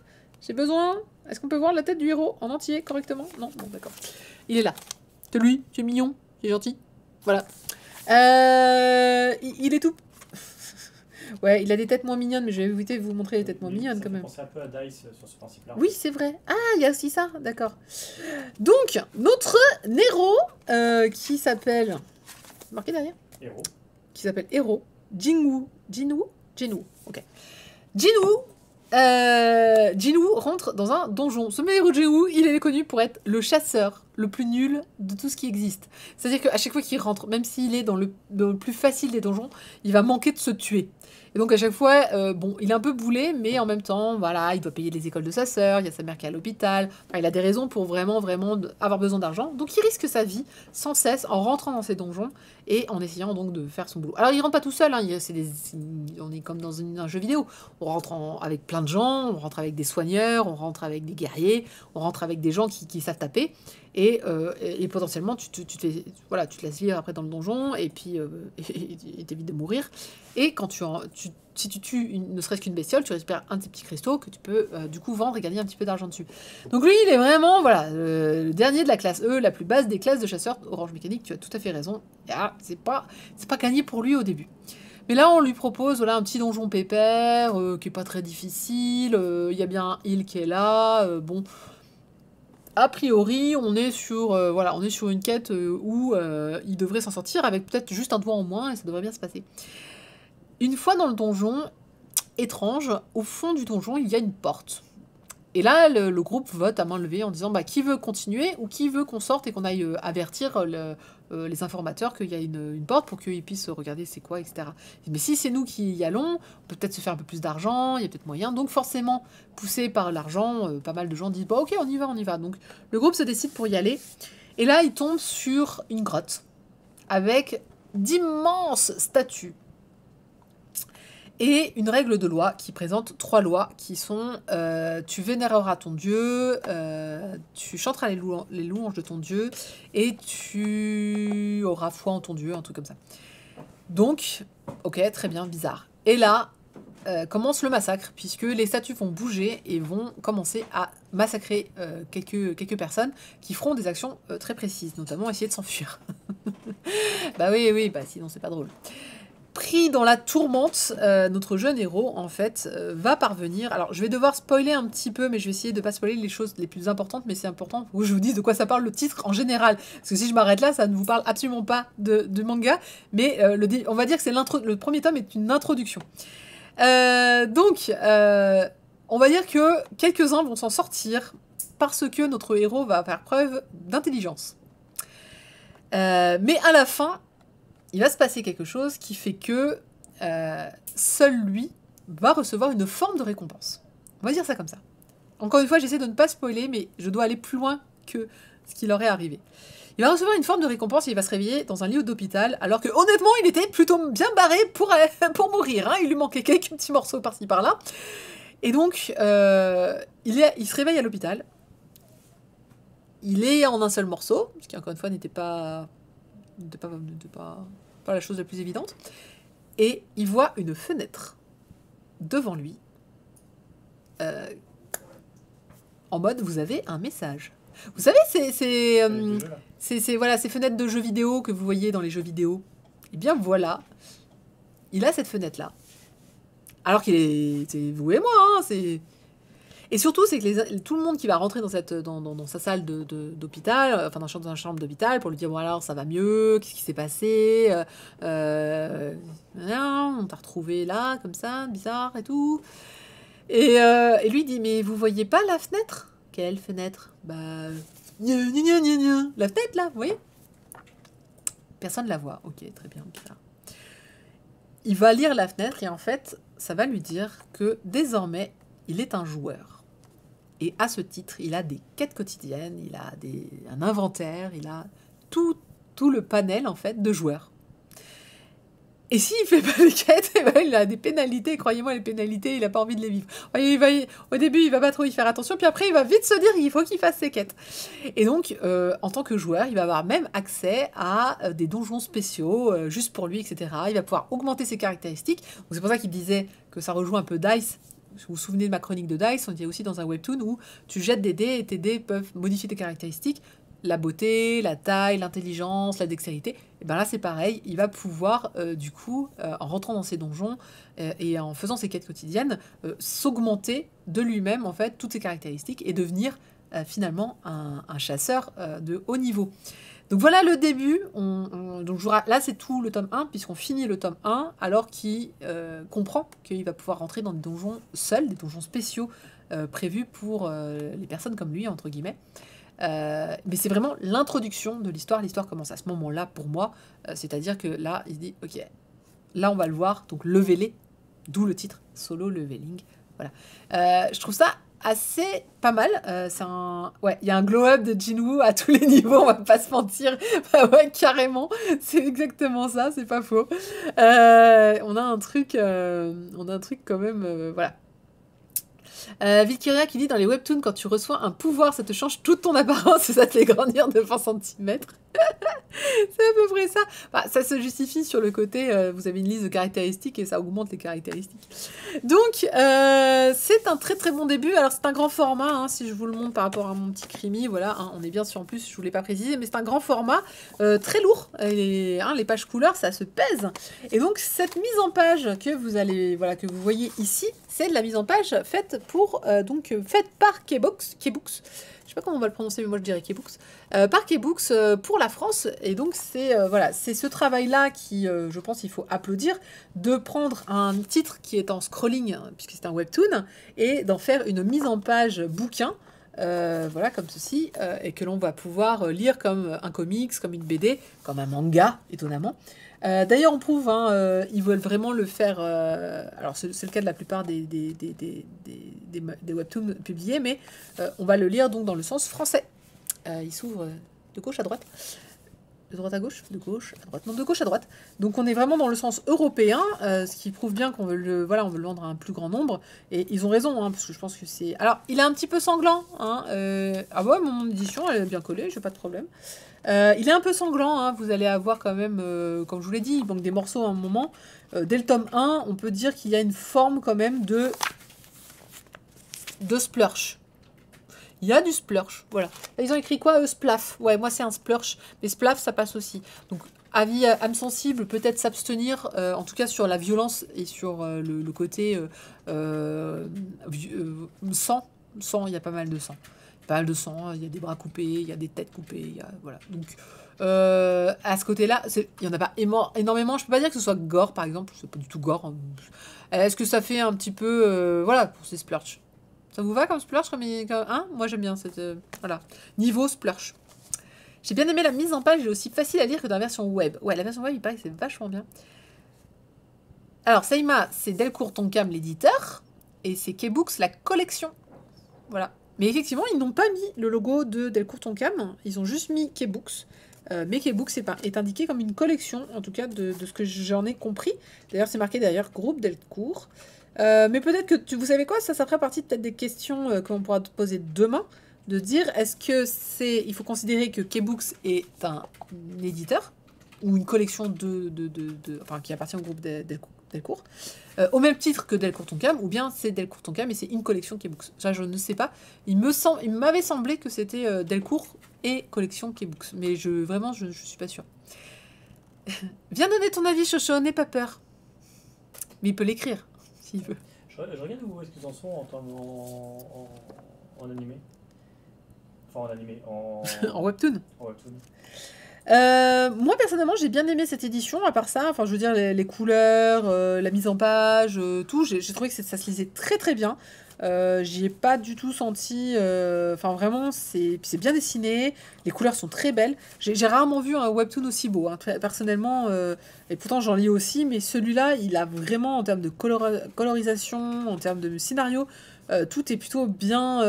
j'ai besoin. Est-ce qu'on peut voir la tête du héros en entier correctement? Non, bon, d'accord. Il est là. C'est lui, c'est mignon, c'est gentil. Voilà. Il est tout. Ouais, il a des têtes moins mignonnes, mais je vais éviter de vous montrer les têtes moins mignonnes quand même. Ça me fait penser un peu à Dice sur ce principe-là. Oui, c'est vrai. Ah, il y a aussi ça, d'accord. Donc, notre héros qui s'appelle... Marqué derrière? Héros. Qui s'appelle Héros. Jinwoo, ok. Jinwoo Jinwoo rentre dans un donjon. Ce meilleur Jinwoo, il est connu pour être le chasseur le plus nul de tout ce qui existe. C'est-à-dire qu'à chaque fois qu'il rentre, même s'il est dans le plus facile des donjons, il va manquer de se tuer. Et donc à chaque fois, bon, il est un peu boulé, mais en même temps, voilà, il doit payer les écoles de sa sœur, il y a sa mère qui est à l'hôpital, enfin, il a des raisons pour vraiment, vraiment avoir besoin d'argent. Donc il risque sa vie sans cesse en rentrant dans ces donjons et en essayant donc de faire son boulot. Alors il rentre pas tout seul, hein, on est comme dans un jeu vidéo. On rentre avec plein de gens, on rentre avec des soigneurs, on rentre avec des guerriers, on rentre avec des gens qui savent taper. Et potentiellement, tu te laisses vivre après dans le donjon, et puis t'évites de mourir. Et quand si tu tues ne serait-ce qu'une bestiole, tu récupères un de ces petits cristaux que tu peux du coup vendre et gagner un petit peu d'argent dessus. Donc lui, il est vraiment le dernier de la classe E, la plus basse des classes de chasseurs. Orange Mécanique, tu as tout à fait raison. C'est pas gagné pour lui au début. Mais là, on lui propose un petit donjon pépère qui est pas très difficile. Il y a bien un heal qui est là. Bon. A priori, on est sur une quête où il devrait s'en sortir avec peut-être juste un doigt en moins et ça devrait bien se passer. Une fois dans le donjon, étrange, au fond du donjon, il y a une porte. Et là, le groupe vote à main levée en disant qui veut continuer ou qui veut qu'on sorte et qu'on aille avertir les informateurs qu'il y a une porte pour qu'ils puissent regarder c'est quoi, etc. Mais si c'est nous qui y allons, on peut peut-être se faire un peu plus d'argent, il y a peut-être moyen. Donc forcément, poussé par l'argent, pas mal de gens disent ok, on y va. Donc le groupe se décide pour y aller. Et là, il tombe sur une grotte avec d'immenses statues. Et une règle de loi qui présente 3 lois qui sont tu vénéreras ton dieu, tu chanteras les louanges de ton dieu et tu auras foi en ton dieu, un truc comme ça. Donc, ok, très bien, bizarre. Et là, commence le massacre, puisque les statues vont bouger et vont commencer à massacrer quelques personnes qui feront des actions très précises, notamment essayer de s'enfuir. Bah oui, sinon c'est pas drôle. Pris dans la tourmente, notre jeune héros, en fait, va parvenir... Alors, je vais devoir spoiler un petit peu, mais je vais essayer de pas spoiler les choses les plus importantes, mais c'est important que je vous dise de quoi ça parle le titre en général. Parce que si je m'arrête là, ça ne vous parle absolument pas de manga, mais on va dire que le premier tome est une introduction. Donc, on va dire que quelques-uns vont s'en sortir parce que notre héros va faire preuve d'intelligence. Mais à la fin... il va se passer quelque chose qui fait que seul lui va recevoir une forme de récompense. On va dire ça comme ça. Encore une fois, j'essaie de ne pas spoiler, mais je dois aller plus loin que ce qui leur est arrivé. Il va recevoir une forme de récompense et il va se réveiller dans un lit d'hôpital, alors que honnêtement, il était plutôt bien barré pour mourir. Hein. Il lui manquait quelques petits morceaux par-ci par-là. Et donc, il se réveille à l'hôpital. Il est en un seul morceau, ce qui encore une fois n'était pas la chose la plus évidente. Et il voit une fenêtre devant lui, en mode vous avez un message. Vous savez, ces fenêtres de jeux vidéo que vous voyez dans les jeux vidéo. Eh bien voilà, il a cette fenêtre là. Alors qu'il est, c'est vous et moi, hein, c'est. Et surtout, c'est que tout le monde qui va rentrer dans sa salle d'hôpital, enfin dans sa chambre d'hôpital, pour lui dire bon alors ça va mieux, qu'est-ce qui s'est passé, on t'a retrouvé là comme ça, bizarre et tout. Et lui dit mais vous voyez pas la fenêtre? Quelle fenêtre? Bah la fenêtre là, vous voyez? Personne la voit. Ok, très bien, bizarre. Il va lire la fenêtre et en fait, ça va lui dire que désormais, il est un joueur. Et à ce titre, il a des quêtes quotidiennes, il a un inventaire, il a tout le panel en fait de joueurs. Et s'il fait pas les quêtes, eh ben, il a des pénalités. Croyez-moi, les pénalités, il a pas envie de les vivre. Au début, il va pas trop y faire attention, puis après, il va vite se dire qu'il faut qu'il fasse ses quêtes. Et donc, en tant que joueur, il va avoir même accès à des donjons spéciaux, juste pour lui, etc. Il va pouvoir augmenter ses caractéristiques. Donc, c'est pour ça qu'il disait que ça rejoint un peu Dice. Vous vous souvenez de ma chronique de Dice, on dit aussi dans un webtoon où tu jettes des dés et tes dés peuvent modifier tes caractéristiques. La beauté, la taille, l'intelligence, la dextérité. Et ben là, c'est pareil. Il va pouvoir, du coup, en rentrant dans ses donjons et en faisant ses quêtes quotidiennes, s'augmenter de lui-même, en fait, toutes ses caractéristiques et devenir finalement un chasseur de haut niveau. Donc voilà le début. Donc là, c'est tout le tome 1, puisqu'on finit le tome 1, alors qu'il comprend qu'il va pouvoir rentrer dans des donjons seuls, des donjons spéciaux prévus pour les personnes comme lui, entre guillemets. Mais c'est vraiment l'introduction de l'histoire. L'histoire commence à ce moment-là pour moi. C'est-à-dire que là, il se dit, ok, là on va le voir, donc leveler, d'où le titre, Solo Leveling. Voilà. Je trouve ça assez pas mal. Ouais, il y a un glow-up de Jinwoo à tous les niveaux, on va pas se mentir. Bah ouais, carrément, c'est exactement ça, c'est pas faux. On a un truc quand même, voilà. Valkyria qui dit dans les webtoons, quand tu reçois un pouvoir, ça te change toute ton apparence et ça te fait grandir de 20 cm. C'est à peu près ça. Bah, ça se justifie sur le côté, vous avez une liste de caractéristiques et ça augmente les caractéristiques. Donc, c'est un très très bon début. Alors, c'est un grand format, hein, si je vous le montre par rapport à mon petit Crimi. Voilà, hein, on est bien sûr en plus, je ne vous l'ai pas précisé, mais c'est un grand format, très lourd. Et, les pages couleurs, ça se pèse. Et donc, cette mise en page que que vous voyez ici, c'est de la mise en page faite par Keybooks. Je sais pas comment on va le prononcer, mais moi je dirais Keybooks. Par Keybooks pour la France. Et donc, c'est ce travail-là qui, je pense, il faut applaudir, de prendre un titre qui est en scrolling, puisque c'est un webtoon, et d'en faire une mise en page bouquin, voilà, comme ceci, et que l'on va pouvoir lire comme un comics, comme une BD, comme un manga, étonnamment. D'ailleurs, on prouve, ils veulent vraiment le faire. Alors, c'est le cas de la plupart des webtoons publiés, mais on va le lire donc dans le sens français. Il s'ouvre de gauche à droite. De droite à gauche, de gauche à droite. Non, de gauche à droite. Donc on est vraiment dans le sens européen, ce qui prouve bien qu'on veut le vendre à un plus grand nombre. Et ils ont raison, hein, parce que je pense que c'est... Alors, il est un petit peu sanglant. Hein, ah ouais, mon édition, elle est bien collée, j'ai pas de problème. Il est un peu sanglant, hein, vous allez avoir quand même, comme je vous l'ai dit, il manque des morceaux à un moment. Dès le tome 1, on peut dire qu'il y a une forme quand même de splurge. Il y a du splurge, voilà. Là, ils ont écrit quoi, splaf. Ouais, moi c'est un splurge, mais splaf ça passe aussi. Donc avis âme sensible, peut-être s'abstenir, en tout cas sur la violence et sur le côté sang. Sang, il y a pas mal de sang. Pas mal de sang, il y a des bras coupés, il y a des têtes coupées, il y a, voilà. Donc à ce côté-là, il n'y en a pas énormément. Je peux pas dire que ce soit gore, par exemple. C'est pas du tout gore. Hein. Est-ce que ça fait un petit peu... voilà, pour ces splurges. Ça vous va comme splurge hein. Moi j'aime bien cette... voilà. Niveau splurge. J'ai bien aimé la mise en page, elle est aussi facile à lire que dans la version web. Ouais, la version web, il paraît que c'est vachement bien. Alors, Seima, c'est Delcourt Tonkam, l'éditeur. Et c'est Keybooks, la collection. Voilà. Mais effectivement, ils n'ont pas mis le logo de Delcourt Tonkam. Ils ont juste mis Keybooks. Mais Keybooks est indiqué comme une collection, en tout cas de ce que j'en ai compris. D'ailleurs, c'est marqué derrière groupe Delcourt. Mais peut-être que vous savez quoi, ça fera partie peut-être des questions que l'on pourra te poser demain, de dire est-ce que il faut considérer que Keybooks est un éditeur ou une collection enfin qui appartient au groupe Delcourt, au même titre que Delcourt Tonkam, ou bien c'est Delcourt Tonkam et c'est une collection Keybooks. Ça, je ne sais pas. Il m'avait semblé que c'était Delcourt et collection Keybooks, mais vraiment je suis pas sûre. Viens donner ton avis, Chocho, n'aie pas peur. Mais il peut l'écrire. S'il veut. Je regarde où est-ce qu'ils en sont en animé. Enfin en animé, en webtoon. En webtoon. Moi personnellement j'ai bien aimé cette édition, à part ça, enfin je veux dire les couleurs, la mise en page, tout, j'ai trouvé que ça se lisait très très bien. J'y ai pas du tout senti, enfin vraiment c'est bien dessiné, les couleurs sont très belles. J'ai rarement vu un webtoon aussi beau, hein, personnellement, et pourtant j'en lis aussi, mais celui-là il a vraiment en termes de colorisation, en termes de scénario, tout est plutôt bien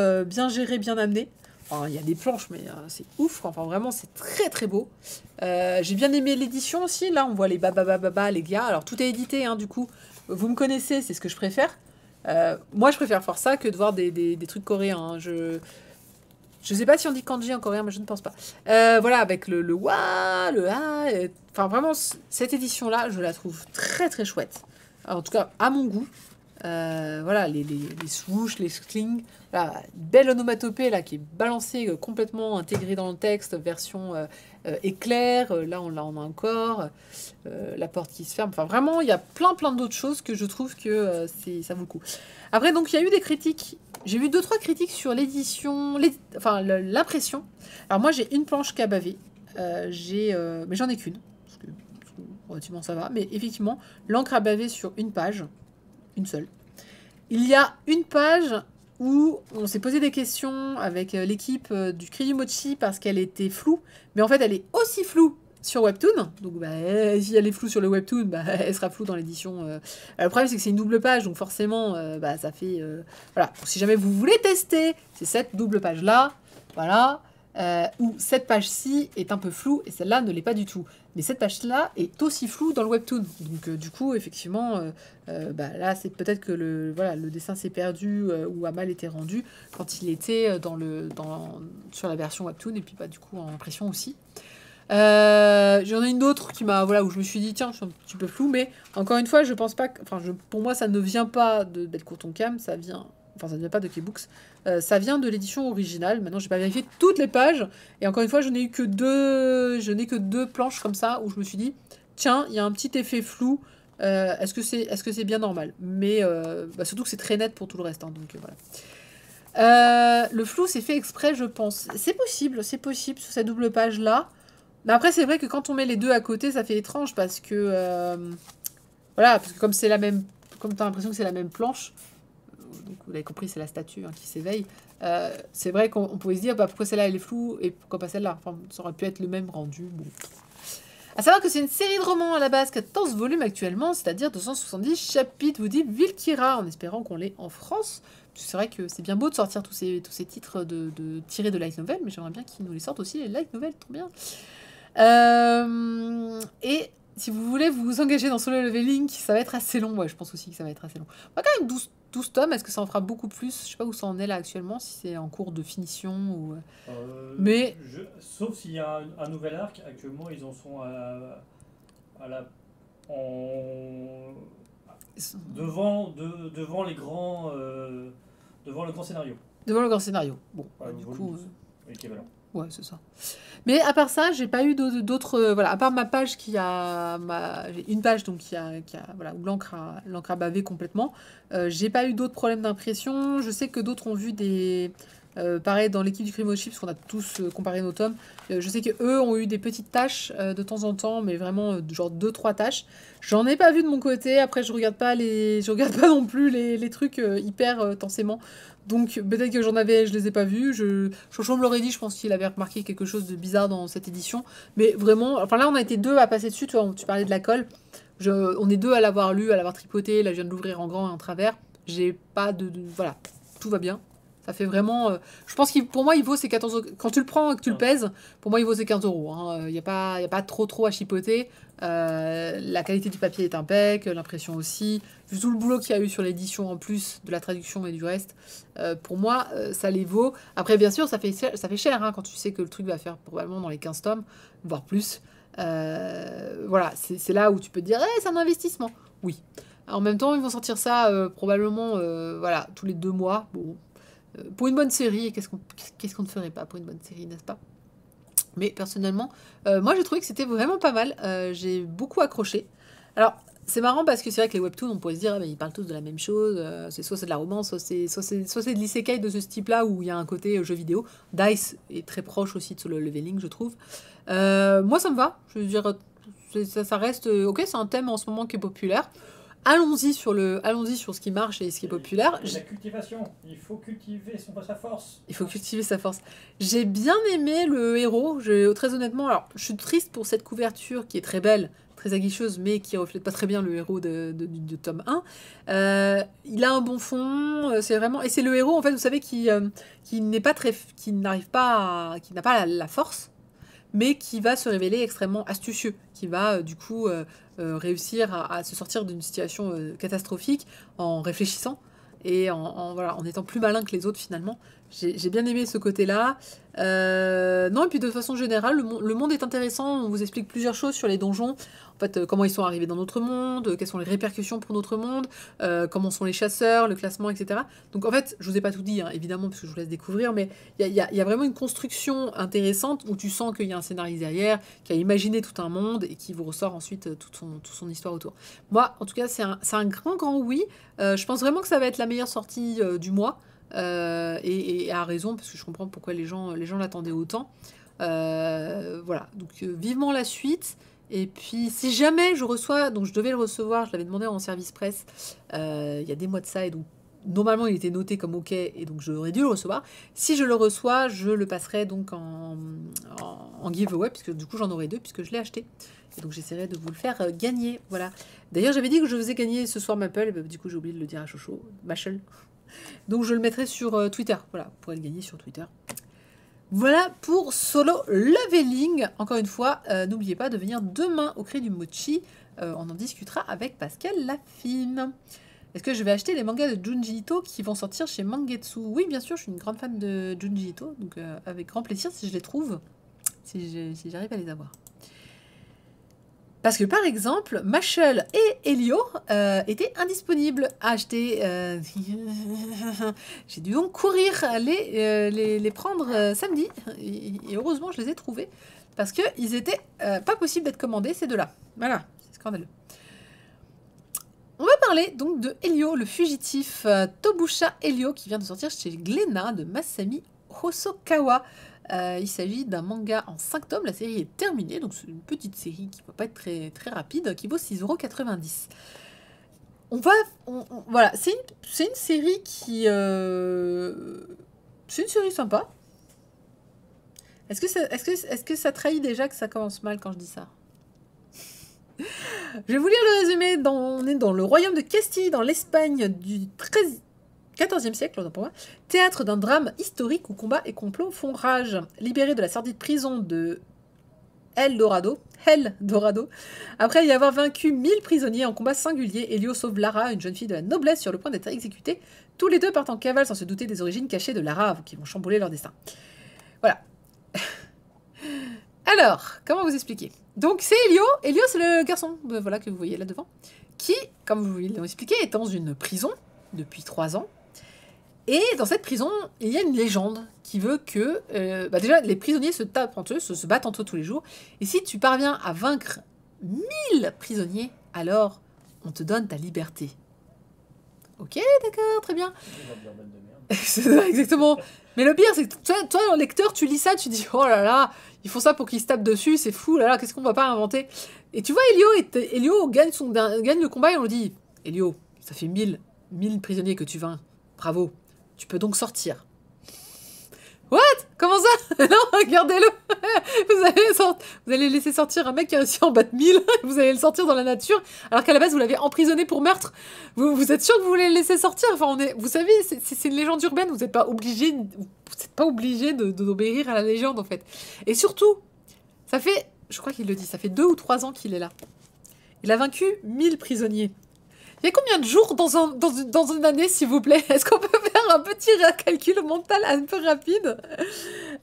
géré, bien amené. Enfin, il y a des planches, mais c'est ouf. Enfin, vraiment, c'est très très beau. J'ai bien aimé l'édition aussi. Là, on voit les bababababa, les gars. Alors, tout est édité, hein, du coup. Vous me connaissez, c'est ce que je préfère. Moi, je préfère faire ça que de voir des trucs coréens. Hein. Je sais pas si on dit kanji en coréen, mais je ne pense pas. Voilà, avec le wa, le a. Enfin, vraiment, cette édition-là, je la trouve très très chouette. En tout cas, à mon goût. Voilà, les swoosh, les slings, voilà, belle onomatopée là qui est balancée, complètement intégrée dans le texte, version éclair, là on a encore, la porte qui se ferme, enfin vraiment il y a plein d'autres choses que je trouve que ça vaut le coup. Après donc il y a eu des critiques, j'ai vu 2-3 critiques sur l'édition, enfin l'impression. Alors moi j'ai une planche qui a bavé, mais j'en ai qu'une, parce que relativement ça va. Mais effectivement, l'encre à baver sur une page, une seule. Il y a une page où on s'est posé des questions avec l'équipe du Cri du Mochi parce qu'elle était floue, mais en fait elle est aussi floue sur Webtoon, donc si elle est floue sur le Webtoon, elle sera floue dans l'édition. Le problème c'est que c'est une double page, donc forcément ça fait... voilà, si jamais vous voulez tester, c'est cette double page là, voilà, où cette page-ci est un peu floue et celle-là ne l'est pas du tout. Mais cette page-là est aussi floue dans le Webtoon. Donc du coup, effectivement, là c'est peut-être que le dessin s'est perdu ou a mal été rendu quand il était sur la version Webtoon et puis du coup en impression aussi. J'en ai une autre qui m'a où je me suis dit tiens, je suis un petit peu flou, mais encore une fois je pense pas pour moi ça ne vient pas de Belle Coton Cam, ça ne vient pas de K-Books, ça vient de l'édition originale. Maintenant j'ai pas vérifié toutes les pages et encore une fois je n'ai que deux planches comme ça où je me suis dit tiens, il y a un petit effet flou, est-ce que c'est bien normal, mais surtout que c'est très net pour tout le reste, hein, donc voilà. Le flou c'est fait exprès, je pense. C'est possible sur cette double page là. Mais après, c'est vrai que quand on met les deux à côté, ça fait étrange parce que... parce que comme c'est la même... Comme tu as l'impression que c'est la même planche, donc vous l'avez compris, c'est la statue qui s'éveille, c'est vrai qu'on pouvait se dire pourquoi celle-là elle est floue et pourquoi pas celle-là. Enfin, ça aurait pu être le même rendu. Bon. À savoir que c'est une série de romans à la base, 14 volumes actuellement, c'est-à-dire 270 chapitres, vous dit Vilkira, en espérant qu'on l'ait en France. C'est vrai que c'est bien beau de sortir tous ces titres tirés de light novel, mais j'aimerais bien qu'ils nous les sortent aussi, les light novels, trop bien. Et si vous voulez vous engager dans Solo Leveling, ça va être assez long. Ouais, je pense aussi que ça va être assez long. Quand même 12 tomes, est-ce que ça en fera beaucoup plus? Je sais pas où ça en est là actuellement, si c'est en cours de finition ou... Mais... Sauf s'il y a un nouvel arc, actuellement ils en sont devant les grands... devant le grand scénario. Devant le grand scénario. Bon, du coup... équivalent. Ouais, c'est ça. Mais à part ça, j'ai pas eu d'autres... voilà, à part ma page j'ai une page donc où l'encre a bavé complètement. J'ai pas eu d'autres problèmes d'impression. Je sais que d'autres ont vu des... pareil, dans l'équipe du Crimochi, parce qu'on a tous comparé nos tomes, je sais qu'eux ont eu des petites taches de temps en temps, mais vraiment genre 2-3 taches. J'en ai pas vu de mon côté. Après, je regarde pas non plus les trucs hyper intensément. Donc peut-être que je les ai pas vus. Chocho me l'aurait dit, je pense qu'il avait remarqué quelque chose de bizarre dans cette édition. Mais vraiment, enfin là on a été deux à passer dessus, tu parlais de la colle. On est deux à l'avoir lu, à l'avoir tripoté, là je viens de l'ouvrir en grand et en travers. J'ai pas voilà, tout va bien. Ça fait vraiment... je pense que pour moi, il vaut ses 14 euros. Quand tu le prends et que tu le pèses, pour moi, il vaut ses 15 euros. Il n'y a pas trop à chipoter. La qualité du papier est impec, l'impression aussi. Vu tout le boulot qu'il y a eu sur l'édition en plus de la traduction et du reste, pour moi, ça les vaut. Après, bien sûr, ça fait cher quand tu sais que le truc va faire probablement dans les 15 tomes, voire plus. Voilà, c'est là où tu peux te dire c'est un investissement. Oui. En même temps, ils vont sortir ça probablement tous les 2 mois. Bon. Pour une bonne série, qu'est-ce qu'on ne ferait pas pour une bonne série, n'est-ce pas? Mais personnellement, moi j'ai trouvé que c'était vraiment pas mal. J'ai beaucoup accroché. Alors, c'est marrant parce que c'est vrai que les webtoons, on pourrait se dire, ils parlent tous de la même chose. Soit c'est de la romance, soit c'est de l'isekai de ce type-là où il y a un côté jeu vidéo. Dice est très proche aussi de Solo Leveling, je trouve. Moi, ça me va. Je veux dire, ça reste... ok, c'est un thème en ce moment qui est populaire. Allons-y sur ce qui marche et ce qui est populaire. La cultivation, il faut cultiver sa force. Il faut cultiver sa force. J'ai bien aimé le héros, très honnêtement. Alors, je suis triste pour cette couverture qui est très belle, très aguicheuse, mais qui reflète pas très bien le héros de tome 1. Il a un bon fond, c'est vraiment... Et c'est le héros, en fait, vous savez, qui n'a pas la force, mais qui va se révéler extrêmement astucieux, qui va du coup réussir à se sortir d'une situation catastrophique en réfléchissant et en étant plus malin que les autres finalement. J'ai bien aimé ce côté-là. Non, et puis de façon générale, le monde est intéressant. On vous explique plusieurs choses sur les donjons. En fait, comment ils sont arrivés dans notre monde, quelles sont les répercussions pour notre monde, comment sont les chasseurs, le classement, etc. Donc en fait, je vous ai pas tout dit, évidemment, parce que je vous laisse découvrir, mais il y a vraiment une construction intéressante où tu sens qu'il y a un scénariste derrière, qui a imaginé tout un monde et qui vous ressort ensuite toute son histoire autour. Moi, en tout cas, c'est un grand oui. Je pense vraiment que ça va être la meilleure sortie du mois. Et à raison, parce que je comprends pourquoi les gens l'attendaient autant. Voilà, donc vivement la suite. Et puis, si jamais je reçois, donc je devais le recevoir, je l'avais demandé en service presse il y a des mois de ça, et donc normalement il était noté comme OK, et donc j'aurais dû le recevoir. Si je le reçois, je le passerai donc en giveaway, puisque du coup j'en aurai 2, puisque je l'ai acheté. Et donc j'essaierai de vous le faire gagner. Voilà. D'ailleurs, j'avais dit que je faisais gagner ce soir Maple, et ben, du coup j'ai oublié de le dire à Chocho, Machel. Donc je le mettrai sur Twitter. Voilà, vous pourrez le gagner sur Twitter. Voilà pour Solo Leveling. Encore une fois, n'oubliez pas de venir demain au Cri du Mochi. On en discutera avec Pascal Lafine. Est-ce que je vais acheter les mangas de Junji Ito qui vont sortir chez Mangetsu? Oui, bien sûr, je suis une grande fan de Junji Ito. Donc avec grand plaisir si je les trouve. Si j'arrive à les avoir. Parce que par exemple, Machel et Elio étaient indisponibles à acheter. J'ai dû donc courir les prendre samedi. Et heureusement, je les ai trouvés. Parce qu'ils étaient pas possible d'être commandés, ces deux-là. Voilà, c'est scandaleux. On va parler donc de Elio, le fugitif Tobusha Elio, qui vient de sortir chez Glénat de Masami Hosokawa. Il s'agit d'un manga en 5 tomes, la série est terminée, donc c'est une petite série qui ne va pas être très, très rapide, qui vaut 6,90 €. Voilà, c'est une série qui... c'est une série sympa. Est-ce que ça trahit déjà que ça commence mal quand je dis ça? Je vais vous lire le résumé. On est dans le royaume de Castille, dans l'Espagne du 14e siècle, autant pour moi, théâtre d'un drame historique où combat et complot font rage. Libéré de la sordide prison de El Dorado, après y avoir vaincu 1000 prisonniers en combat singulier, Elio sauve Lara, une jeune fille de la noblesse sur le point d'être exécutée. Tous les deux partent en cavale sans se douter des origines cachées de Lara, qui vont chambouler leur destin. Voilà. Alors, comment vous expliquer? Donc c'est Elio. Elio, c'est le garçon voilà, que vous voyez là devant, qui, comme vous l'avez expliqué, est dans une prison depuis 3 ans. Et dans cette prison, il y a une légende qui veut que... déjà, les prisonniers se tapent entre eux, se battent entre eux tous les jours. Et si tu parviens à vaincre 1000 prisonniers, alors on te donne ta liberté. Ok, d'accord, très bien. C'est ça, exactement. Mais le pire, c'est que toi, en lecteur, tu lis ça, tu dis, oh là là, ils font ça pour qu'ils se tapent dessus, c'est fou, là là, qu'est-ce qu'on va pas inventer? Et tu vois, Elio gagne le combat et on lui dit, Elio, ça fait 1000 prisonniers que tu vaincs. Bravo. Tu peux donc sortir. What? Comment ça? Non, regardez-le. Vous allez laisser sortir un mec qui a réussi à en battre 1000. Vous allez le sortir dans la nature, alors qu'à la base, vous l'avez emprisonné pour meurtre. Vous êtes sûr que vous voulez le laisser sortir? Enfin, vous savez, c'est une légende urbaine. Vous n'êtes pas obligé d'obéir à la légende, en fait. Et surtout, ça fait, je crois qu'il le dit, ça fait 2 ou 3 ans qu'il est là. Il a vaincu 1000 prisonniers. Il y a combien de jours dans une année, s'il vous plaît? Est-ce qu'on peut faire un petit calcul mental un peu rapide?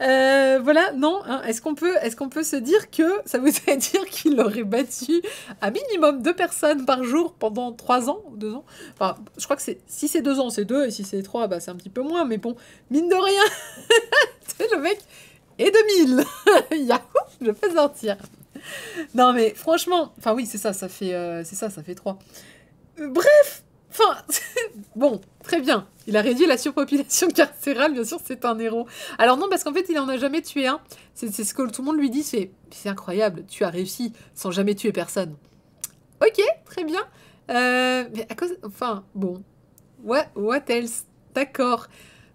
Voilà, non. Hein, est-ce qu'on peut se dire que ça voudrait dire qu'il aurait battu un minimum 2 personnes par jour pendant 3 ans ou 2 ans? Enfin, je crois que si c'est 2 ans, c'est 2, et si c'est 3, bah, c'est un petit peu moins, mais bon, mine de rien, le mec est 2000. Yahoo, je peux sortir. Non, mais franchement, enfin oui, c'est ça, ça fait 3. Bref, enfin, bon, très bien. Il a réduit la surpopulation carcérale, bien sûr, c'est un héros. Alors non, parce qu'en fait, il en a jamais tué un. C'est ce que tout le monde lui dit, c'est incroyable, tu as réussi sans jamais tuer personne. Ok, très bien. Mais à cause, enfin, bon, what else? D'accord.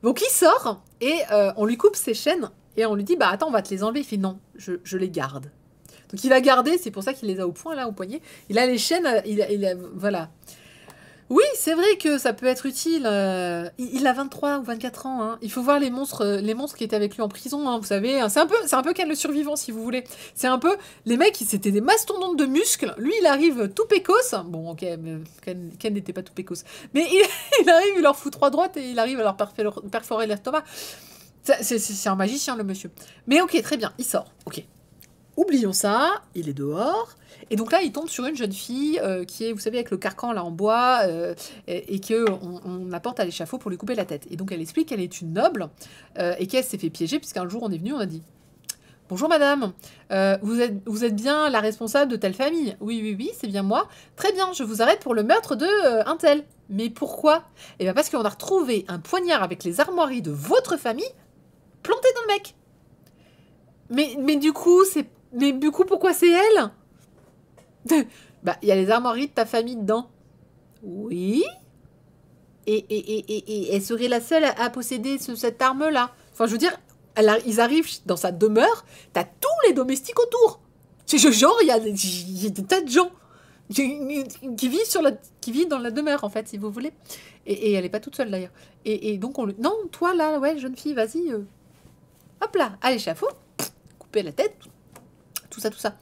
Donc il sort et on lui coupe ses chaînes et on lui dit, bah attends, on va te les enlever. Il fait non, je les garde. Donc il a gardé, c'est pour ça qu'il les a au poing, là, au poignet. Il a les chaînes, voilà. Oui, c'est vrai que ça peut être utile. Il a 23 ou 24 ans. Hein. Il faut voir les monstres qui étaient avec lui en prison, hein, vous savez. C'est un peu Ken le survivant, si vous voulez. C'est un peu... Les mecs, c'était des mastodontes de muscles. Lui, il arrive tout pécos. Bon, ok, mais Ken n'était pas tout pécos. Mais il arrive, il leur fout 3 droites et il arrive à leur perforer l'estomac. C'est un magicien, le monsieur. Mais ok, très bien, il sort. Ok. Oublions ça, il est dehors. Et donc là, il tombe sur une jeune fille qui est, vous savez, avec le carcan là en bois et qu'on apporte à l'échafaud pour lui couper la tête. Et donc elle explique qu'elle est une noble et qu'elle s'est fait piéger puisqu'un jour on est venu, on a dit « Bonjour madame, vous êtes bien la responsable de telle famille ?»« Oui, c'est bien moi. »« Très bien, je vous arrête pour le meurtre de un tel. »« Mais pourquoi ?»« Eh bien parce qu'on a retrouvé un poignard avec les armoiries de votre famille planté dans le mec. » Mais du coup, pourquoi c'est elle? Bah, il y a les armoiries de ta famille dedans. Oui. Et elle serait la seule à posséder cette arme-là. Enfin, je veux dire, ils arrivent dans sa demeure, t'as tous les domestiques autour. C'est genre, il y a des tas de gens qui vivent dans la demeure, en fait, si vous voulez. Et elle est pas toute seule, d'ailleurs. Et donc, non, toi, là, ouais, jeune fille, vas-y. Hop là, à l'échafaud. Couper la tête. Tout ça, tout ça.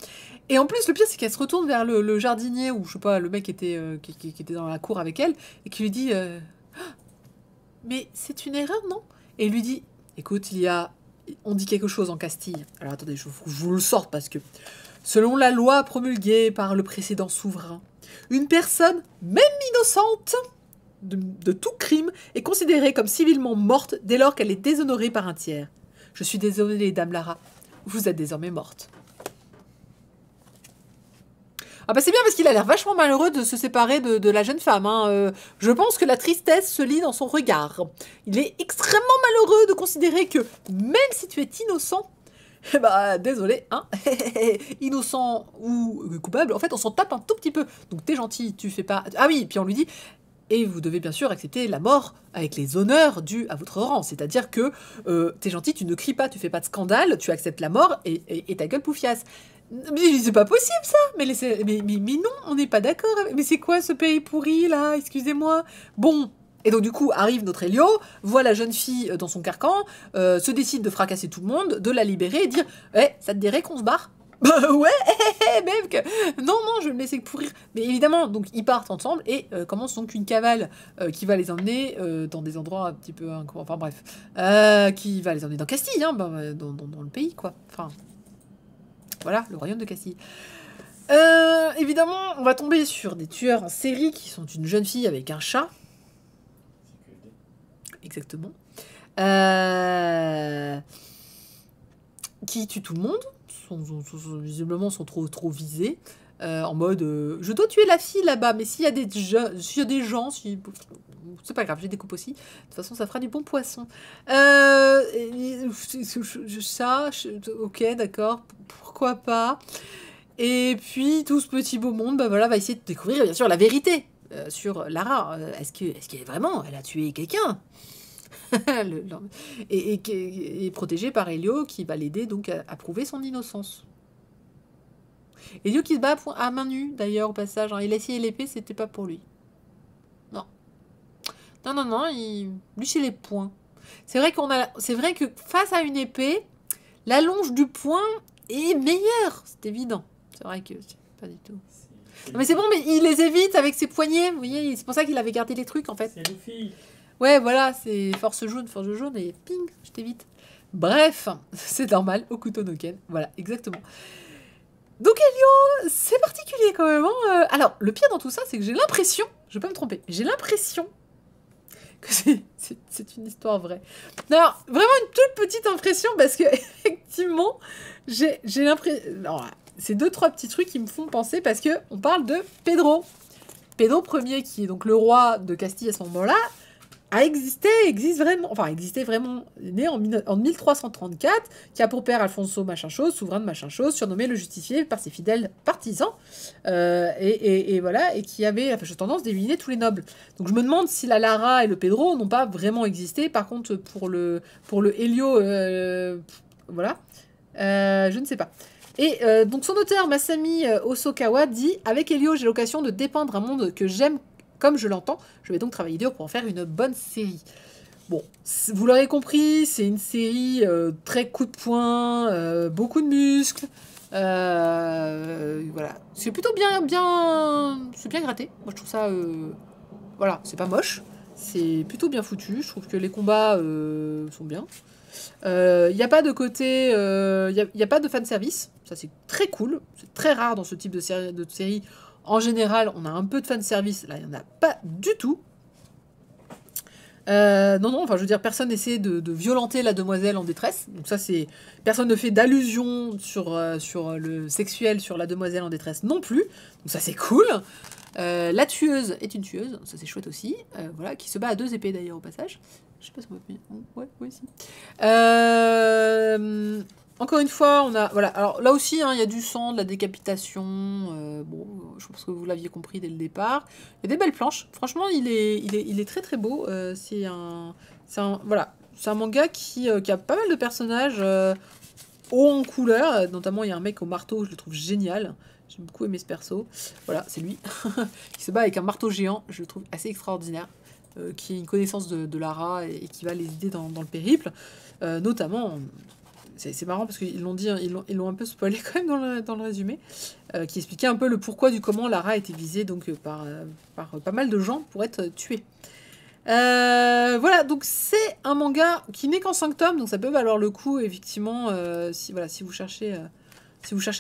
Et en plus, le pire, c'est qu'elle se retourne vers le jardinier, ou je sais pas, le mec qui était dans la cour avec elle, et qui lui dit mais c'est une erreur, non? Et il lui dit écoute, on dit quelque chose en Castille. Alors attendez, je vous le sorte parce que, selon la loi promulguée par le précédent souverain, une personne, même innocente de tout crime, est considérée comme civilement morte dès lors qu'elle est déshonorée par un tiers. Je suis désolée, dame Lara, vous êtes désormais morte. Ah bah c'est bien parce qu'il a l'air vachement malheureux de se séparer de la jeune femme. Hein. Je pense que la tristesse se lit dans son regard. Il est extrêmement malheureux de considérer que, même si tu es innocent, bah désolé, hein, innocent ou coupable, en fait on s'en tape un tout petit peu. Donc t'es gentil, tu fais pas... Ah oui, puis on lui dit... Et vous devez bien sûr accepter la mort avec les honneurs dus à votre rang. C'est-à-dire que t'es gentil, tu ne cries pas, tu fais pas de scandale, tu acceptes la mort et ta gueule poufiasse. Mais c'est pas possible ça. Mais non, on n'est pas d'accord. Mais c'est quoi ce pays pourri là? Excusez-moi. Bon. Et donc du coup arrive notre Elio, voit la jeune fille dans son carcan, se décide de fracasser tout le monde, de la libérer et dire ça te dirait qu'on se barre? Bah ouais, même que... Non, je vais me laisser pourrir. Mais évidemment, donc ils partent ensemble et commence donc une cavale qui va les emmener dans des endroits un petit peu... Enfin bref. Qui va les emmener dans Castille, hein, dans le pays, quoi. Enfin... Voilà, le royaume de Castille. Évidemment, on va tomber sur des tueurs en série qui sont une jeune fille avec un chat. Exactement. Qui tue tout le monde. Visiblement sont trop visés. En mode je dois tuer la fille là-bas, mais s'il y a des gens, c'est pas grave, j'ai des coupes aussi. De toute façon, ça fera du bon poisson. Ok, d'accord, pourquoi pas. Et puis tout ce petit beau monde, bah voilà, va essayer de découvrir bien sûr la vérité sur Lara. Est-ce qu'elle vraiment, elle a tué quelqu'un? et protégé par Elio qui va l'aider donc à prouver son innocence. Elio qui se bat à main nue d'ailleurs au passage, hein. Il a essayé l'épée, c'était pas pour lui. Non, lui c'est les poings. C'est vrai que face à une épée, l'allonge du poing est meilleure, c'est évident. C'est vrai que c'est pas du tout. Non, mais c'est bon, mais il les évite avec ses poignets, vous voyez, c'est pour ça qu'il avait gardé les trucs en fait. C'est Luffy. Ouais, voilà, c'est force jaune, et ping, je t'évite. Bref, c'est normal, Hokuto no Ken, voilà, exactement. Donc Elio, c'est particulier quand même. Hein. Alors, le pire dans tout ça, c'est que j'ai l'impression, je vais pas me tromper, j'ai l'impression que c'est une histoire vraie. Alors, vraiment une toute petite impression, parce que effectivement, j'ai l'impression... C'est 2-3 petits trucs qui me font penser, parce que on parle de Pedro. Pedro Ier, qui est donc le roi de Castille à ce moment-là, existe vraiment, né en 1334, qui a pour père Alfonso machin chose, souverain de machin chose, surnommé le Justifié par ses fidèles partisans, et voilà, et qui avait la fâcheuse tendance d'éliminer tous les nobles. Donc je me demande si la Lara et le Pedro n'ont pas vraiment existé. Par contre, pour le Elio, voilà, je ne sais pas. Et donc son auteur, Masami Hosokawa, dit « Avec Elio, j'ai l'occasion de dépeindre un monde que j'aime comme je l'entends. Je vais donc travailler dur pour en faire une bonne série. » Bon, vous l'aurez compris, c'est une série très coup de poing, beaucoup de muscles. Voilà. C'est plutôt c'est bien gratté. Moi, je trouve ça... voilà, c'est pas moche. C'est plutôt bien foutu. Je trouve que les combats sont bien. Il n'y a pas de côté... y a pas de fanservice. Ça, c'est très cool. C'est très rare dans ce type de série. En général, on a un peu de fanservice. Là, il n'y en a pas du tout. Non, enfin, je veux dire, personne n'essaie de violenter la demoiselle en détresse. Donc ça, c'est... Personne ne fait d'allusion sur le sexuel sur la demoiselle en détresse non plus. Donc ça, c'est cool. La tueuse est une tueuse. Ça, c'est chouette aussi. Voilà, qui se bat à 2 épées, d'ailleurs, au passage. Je sais pas si on va... Ouais, si. Encore une fois, on a... Voilà, alors là aussi, hein, il y a du sang, de la décapitation. Bon, je pense que vous l'aviez compris dès le départ. Il y a des belles planches. Franchement, il est très très beau. Voilà, c'est un manga qui a pas mal de personnages hauts en couleur. Notamment, il y a un mec au marteau, je le trouve génial. J'ai beaucoup aimé ce perso. Voilà, c'est lui. Qui se bat avec un marteau géant. Je le trouve assez extraordinaire. Qui a une connaissance de Lara et qui va les aider dans le périple. Notamment... C'est marrant parce qu'ils l'ont dit, hein, ils l'ont un peu spoilé quand même dans le résumé, qui expliquait un peu le pourquoi du comment Lara a été visée donc, par pas mal de gens pour être tuée. Voilà, donc c'est un manga qui n'est qu'en 5 tomes, donc ça peut valoir le coup, effectivement, si vous cherchez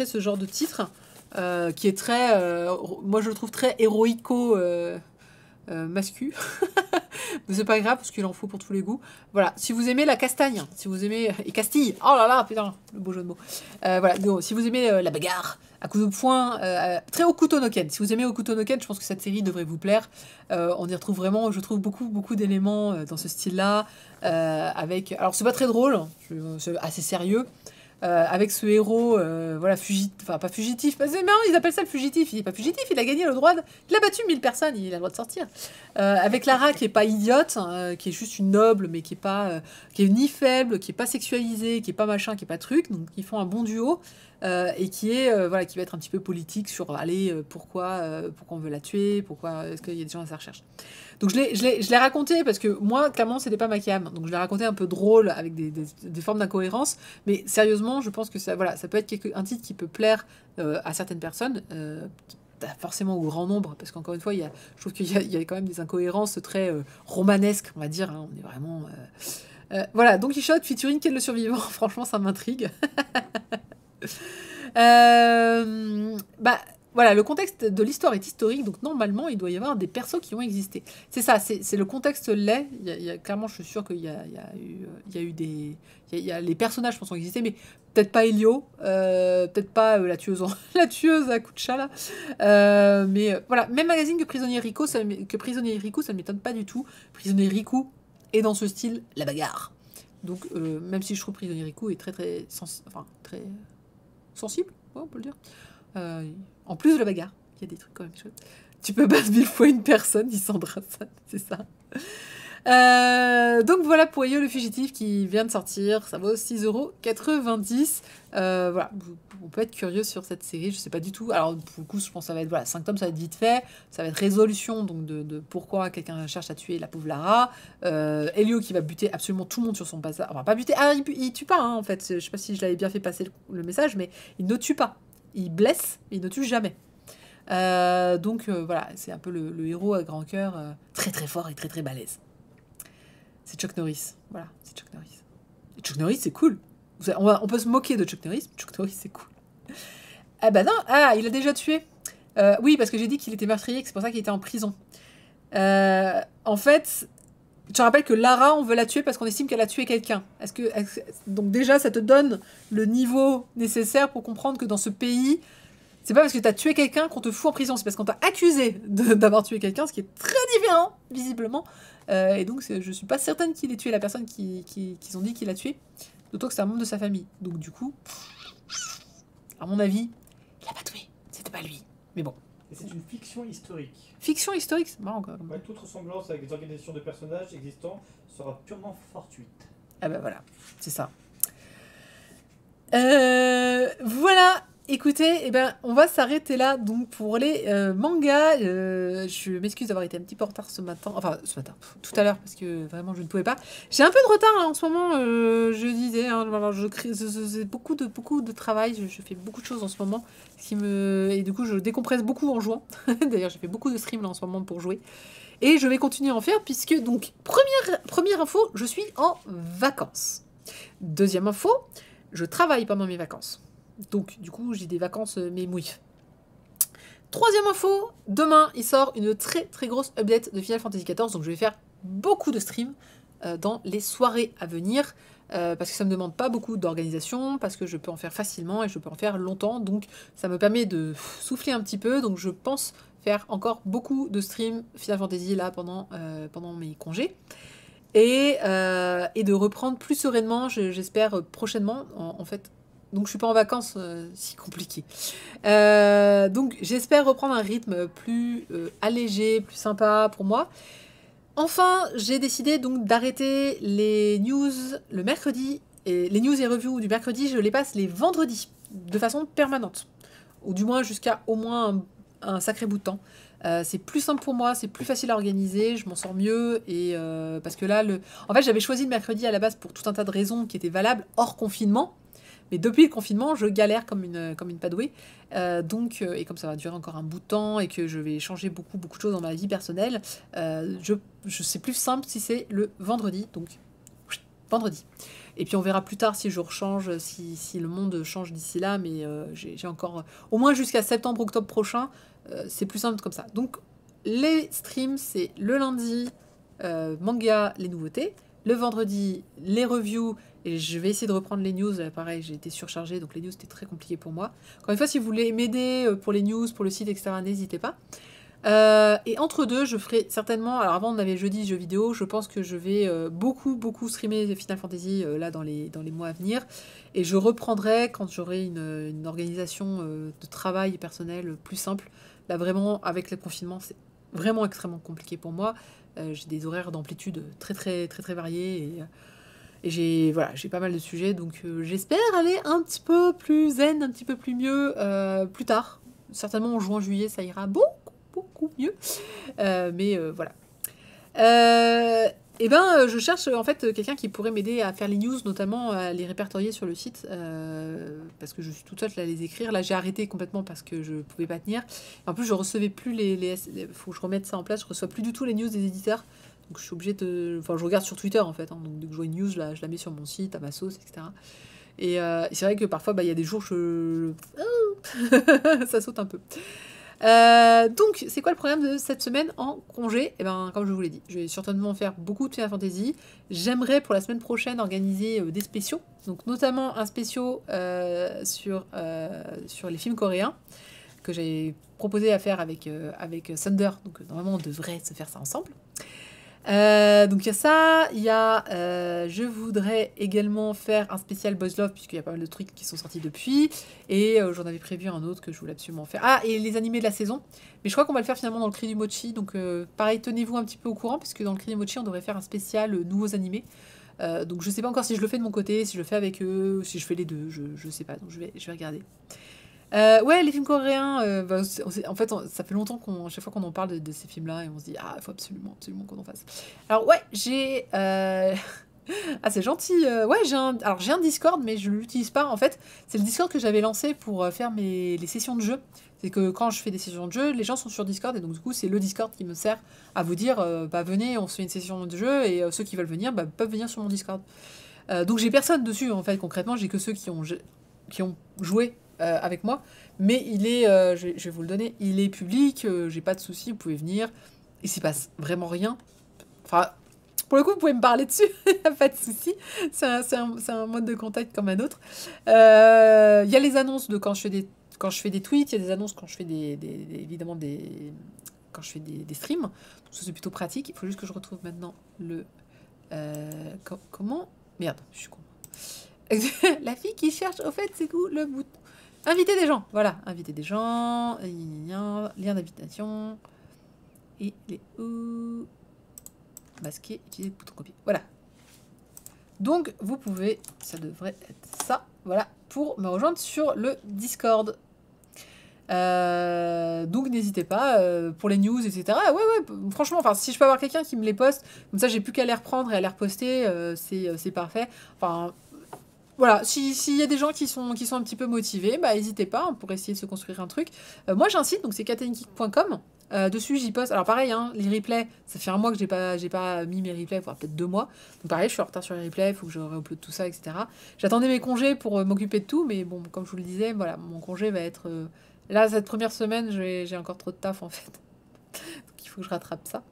ce genre de titre, qui est très, moi je le trouve très héroïco mascu. Mais c'est pas grave parce qu'il en faut pour tous les goûts. Voilà, si vous aimez la castagne, si vous aimez... Et Castille, oh là là, putain, le beau jeu de mots. Voilà, donc, si vous aimez la bagarre, à coups de poing, très Hokuto no Ken. Si vous aimez Hokuto no Ken, je pense que cette série devrait vous plaire. On y retrouve vraiment, je trouve, beaucoup d'éléments dans ce style-là. Avec... Alors, c'est pas très drôle, c'est assez sérieux. Avec ce héros, voilà, enfin pas fugitif, parce que non, ils appellent ça le fugitif, il est pas fugitif, il a gagné le droit, il a battu 1000 personnes, il a le droit de sortir. Avec Lara qui est pas idiote, qui est juste une noble, mais qui est pas, qui est ni faible, qui est pas sexualisée, qui est pas machin, qui est pas truc, donc ils font un bon duo. Et qui est voilà, qui va être un petit peu politique sur pourquoi on veut la tuer, pourquoi est-ce qu'il y a des gens à sa recherche. Donc je l'ai raconté parce que moi clairement c'était pas ma cam, donc je l'ai raconté un peu drôle avec des formes d'incohérence, mais sérieusement je pense que ça peut être un titre qui peut plaire à certaines personnes. Pas forcément au grand nombre, parce qu'encore une fois, je trouve qu'il y a quand même des incohérences très romanesques, on va dire. Hein, on est vraiment... voilà, Don Quichotte featuring Ken le Survivant, franchement, ça m'intrigue. Bah, voilà, le contexte de l'histoire est historique, donc normalement, il doit y avoir des persos qui ont existé. C'est ça, c'est le contexte l'est. Clairement, je suis sûre qu'il y a eu des... les personnages, je pense, ont existé, mais peut-être pas Elio, peut-être pas la tueuse la tueuse à coup de chat, là. Mais voilà, même magazine que Prisonnier Rico, ça ne m'étonne pas du tout. Prisonnier Rico est dans ce style, la bagarre. Donc, même si je trouve Prisonnier Rico est très sensible, ouais, on peut le dire. En plus de la bagarre, il y a des trucs quand même chouettes. Tu peux battre 1000 fois une personne, il s'embrasse, c'est ça. Donc voilà pour Eyo le fugitif qui vient de sortir, ça vaut 6,90 €. Voilà, on peut être curieux sur cette série, je sais pas du tout. Alors pour le coup, je pense que ça va être 5 tomes, ça va être vite fait, ça va être résolution donc de pourquoi quelqu'un cherche à tuer la pauvre Lara. Elio qui va buter absolument tout le monde sur son passage. Enfin, pas buter, il tue pas hein, en fait. Je sais pas si je l'avais bien fait passer le message, mais il ne tue pas. Il blesse, mais il ne tue jamais. Donc voilà, c'est un peu le héros à grand cœur, très très fort et très très balèze. C'est Chuck Norris. Voilà, c'est Chuck Norris. Et Chuck Norris, c'est cool. On peut se moquer de Chuck Norris, mais Chuck Norris, c'est cool. Ah bah non, il a déjà tué. Oui, parce que j'ai dit qu'il était meurtrier, que c'est pour ça qu'il était en prison. En fait, je te rappelle que Lara, on veut la tuer parce qu'on estime qu'elle a tué quelqu'un. Donc déjà, ça te donne le niveau nécessaire pour comprendre que dans ce pays, c'est pas parce que t'as tué quelqu'un qu'on te fout en prison, c'est parce qu'on t'a accusé d'avoir tué quelqu'un, ce qui est très différent, visiblement. Et donc, je suis pas certaine qu'il ait tué la personne qu'ils ont dit qu'il a tué, d'autant que c'est un membre de sa famille. Donc du coup, à mon avis, il l'a pas tué, c'était pas lui. Mais bon. Et c'est une fiction historique. Fiction historique, c'est marrant quand même. Ouais, toute ressemblance avec des organisations de personnages existants sera purement fortuite. Ah bah voilà, c'est ça. Voilà. Écoutez, eh ben, on va s'arrêter là donc pour les mangas. Je m'excuse d'avoir été un petit peu en retard ce matin. Enfin, tout à l'heure, parce que vraiment, je ne pouvais pas. J'ai un peu de retard là, en ce moment. Je disais, hein, c'est beaucoup de travail. Je fais beaucoup de choses en ce moment. Et du coup, je décompresse beaucoup en jouant. D'ailleurs, j'ai fait beaucoup de streams là, en ce moment pour jouer. Et je vais continuer à en faire, puisque, donc, première info, je suis en vacances. Deuxième info, je travaille pendant mes vacances. Donc, du coup, j'ai des vacances, mais mouillées. Troisième info, demain, il sort une très très grosse update de Final Fantasy XIV, donc je vais faire beaucoup de streams dans les soirées à venir, parce que ça ne me demande pas beaucoup d'organisation, parce que je peux en faire facilement et je peux en faire longtemps, donc ça me permet de souffler un petit peu, donc je pense faire encore beaucoup de streams Final Fantasy là pendant mes congés. Et de reprendre plus sereinement, j'espère prochainement, en fait, Donc je suis pas en vacances, si compliqué. Donc j'espère reprendre un rythme plus allégé, plus sympa pour moi. Enfin, j'ai décidé donc d'arrêter les news le mercredi. Et les news et reviews du mercredi, je les passe les vendredis, de façon permanente. Ou du moins jusqu'à au moins un sacré bout de temps. C'est plus simple pour moi, c'est plus facile à organiser, je m'en sors mieux. Et parce que là, en fait, j'avais choisi le mercredi à la base pour tout un tas de raisons qui étaient valables hors confinement. Mais depuis le confinement, je galère comme une padouée. Et comme ça va durer encore un bout de temps et que je vais changer beaucoup de choses dans ma vie personnelle, c'est plus simple si c'est le vendredi. Donc, vendredi. Et puis on verra plus tard si je rechange, si le monde change d'ici là. Mais j'ai encore, au moins jusqu'à septembre-octobre prochain, c'est plus simple comme ça. Donc, les streams, c'est le lundi, manga, les nouveautés. Le vendredi, les reviews. Et je vais essayer de reprendre les news. Là, pareil, j'ai été surchargée, donc les news, c'était très compliqué pour moi. Encore une fois, si vous voulez m'aider pour les news, pour le site, etc., n'hésitez pas. Et entre deux, je ferai certainement... Alors avant, on avait jeudi jeux vidéo. Je pense que je vais beaucoup streamer Final Fantasy là dans les mois à venir. Et je reprendrai quand j'aurai une organisation de travail personnel plus simple. Là, vraiment, avec le confinement, c'est vraiment extrêmement compliqué pour moi. J'ai des horaires d'amplitude très variés et j'ai pas mal de sujets, donc j'espère aller un petit peu plus zen, un petit peu plus mieux plus tard. Certainement en juin, juillet, ça ira beaucoup mieux. Mais voilà. Je cherche en fait quelqu'un qui pourrait m'aider à faire les news, notamment à les répertorier sur le site, parce que je suis toute seule à les écrire. Là, j'ai arrêté complètement parce que je pouvais pas tenir. En plus, je recevais plus faut que je remette ça en place. Je reçois plus du tout les news des éditeurs. Donc je suis obligée de... Enfin, je regarde sur Twitter, en fait. Hein. Donc dès que je vois une news, je la mets sur mon site, à ma sauce, etc. Et c'est vrai que parfois, il y a des jours, ça saute un peu. Donc, c'est quoi le programme de cette semaine en congé? Eh ben, comme je vous l'ai dit, je vais certainement faire beaucoup de Final Fantasy. J'aimerais pour la semaine prochaine organiser des spéciaux. Donc, notamment un spécial sur les films coréens que j'ai proposé à faire avec Thunder. Donc, normalement, on devrait se faire ça ensemble. Donc il y a ça, je voudrais également faire un spécial Boys Love puisqu'il y a pas mal de trucs qui sont sortis depuis et j'en avais prévu un autre que je voulais absolument faire. Ah, et les animés de la saison, mais je crois qu'on va le faire finalement dans le Cri du Mochi, donc pareil, tenez-vous un petit peu au courant puisque dans le Cri du Mochi on devrait faire un spécial nouveaux animés. Donc je sais pas encore si je le fais de mon côté, si je le fais avec eux, si je fais les deux, je sais pas, donc je vais regarder. Ouais, les films coréens, en fait, ça fait longtemps chaque fois qu'on en parle de ces films-là, et on se dit, ah, il faut absolument qu'on en fasse. Alors, ouais, j'ai... Ah, c'est gentil. Ouais, j'ai un Discord, mais je ne l'utilise pas. En fait, c'est le Discord que j'avais lancé pour faire les sessions de jeu. C'est que quand je fais des sessions de jeu, les gens sont sur Discord, et donc du coup, c'est le Discord qui me sert à vous dire, venez, on se fait une session de jeu, et ceux qui veulent venir, peuvent venir sur mon Discord. Donc, j'ai personne dessus, en fait, concrètement, j'ai que ceux qui ont joué avec moi, mais il est, je vais vous le donner, il est public, j'ai pas de soucis, vous pouvez venir, il s'y passe vraiment rien. Enfin, pour le coup, vous pouvez me parler dessus, il n'y a pas de soucis, c'est un mode de contact comme un autre. Il y a les annonces de quand je fais des tweets, il y a des annonces quand je fais évidemment quand je fais des streams, donc ça c'est plutôt pratique. Il faut juste que je retrouve maintenant le... comment? Merde, je suis con. La fille qui cherche, au fait, c'est où le bouton? Inviter des gens, voilà, inviter des gens, lien d'invitation, et les où masquer, utiliser le bouton copier, voilà. Donc vous pouvez, ça devrait être ça, voilà, pour me rejoindre sur le Discord. Donc n'hésitez pas pour les news, etc. Ouais, franchement, enfin, si je peux avoir quelqu'un qui me les poste, comme ça j'ai plus qu'à les reprendre et à les reposter, c'est parfait. Enfin. Voilà, s'il y a des gens qui sont un petit peu motivés, n'hésitez pas, pour essayer de se construire un truc. Moi, j'ai un site, donc c'est katengeek.com. Dessus, j'y poste. Alors pareil, hein, les replays, ça fait un mois que j'ai pas mis mes replays, voire peut-être 2 mois. Donc pareil, je suis en retard sur les replays, il faut que je réupload tout ça, etc. J'attendais mes congés pour m'occuper de tout, mais bon, comme je vous le disais, voilà, mon congé va être... Là, cette première semaine, j'ai encore trop de taf, en fait. Donc il faut que je rattrape ça.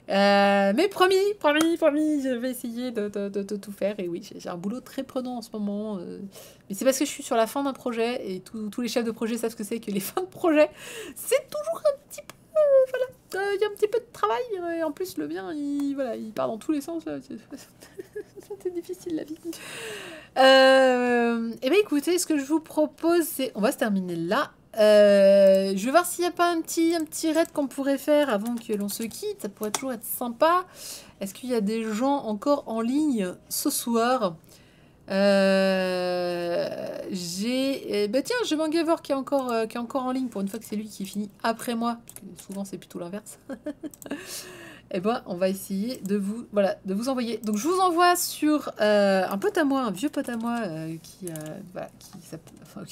Mais promis, je vais essayer de tout faire. Et oui, j'ai un boulot très prenant en ce moment. Mais c'est parce que je suis sur la fin d'un projet et tous les chefs de projet savent ce que c'est que les fins de projet. C'est toujours un petit peu... voilà. y a un petit peu de travail, et en plus le mien, voilà, il part dans tous les sens. C'est difficile la vie. Et bien écoutez, ce que je vous propose, c'est... On va se terminer là. Je vais voir s'il n'y a pas un petit raid qu'on pourrait faire avant que l'on se quitte. Ça pourrait toujours être sympa. Est-ce qu'il y a des gens encore en ligne ce soir? J'ai Mangaver qui est encore en ligne, pour une fois que c'est lui qui finit après moi, parce que souvent c'est plutôt l'inverse. Et ben on va essayer de vous envoyer. Donc je vous envoie sur un pote à moi, un vieux pote à moi qui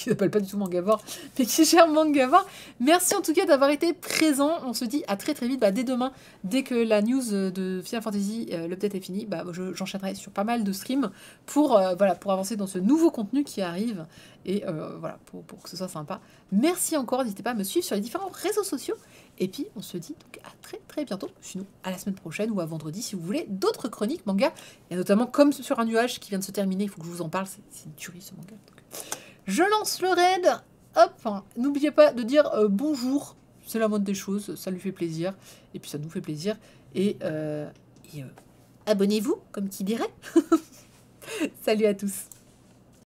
s'appelle pas du tout Mangavor, mais qui gère Mangavor. Merci en tout cas d'avoir été présent. On se dit à très très vite, dès demain, dès que la news de Final Fantasy l'update est finie, j'enchaînerai sur pas mal de streams pour avancer dans ce nouveau contenu qui arrive et pour que ce soit sympa. Merci encore, n'hésitez pas à me suivre sur les différents réseaux sociaux. Et puis, on se dit donc à très très bientôt. Sinon, à la semaine prochaine ou à vendredi si vous voulez d'autres chroniques manga. Et notamment, comme sur un nuage qui vient de se terminer, il faut que je vous en parle. C'est une tuerie ce manga. Donc, je lance le raid. Hop, n'oubliez pas de dire bonjour. C'est la moindre des choses. Ça lui fait plaisir. Et puis, ça nous fait plaisir. Et abonnez-vous, comme qui dirait. Salut à tous.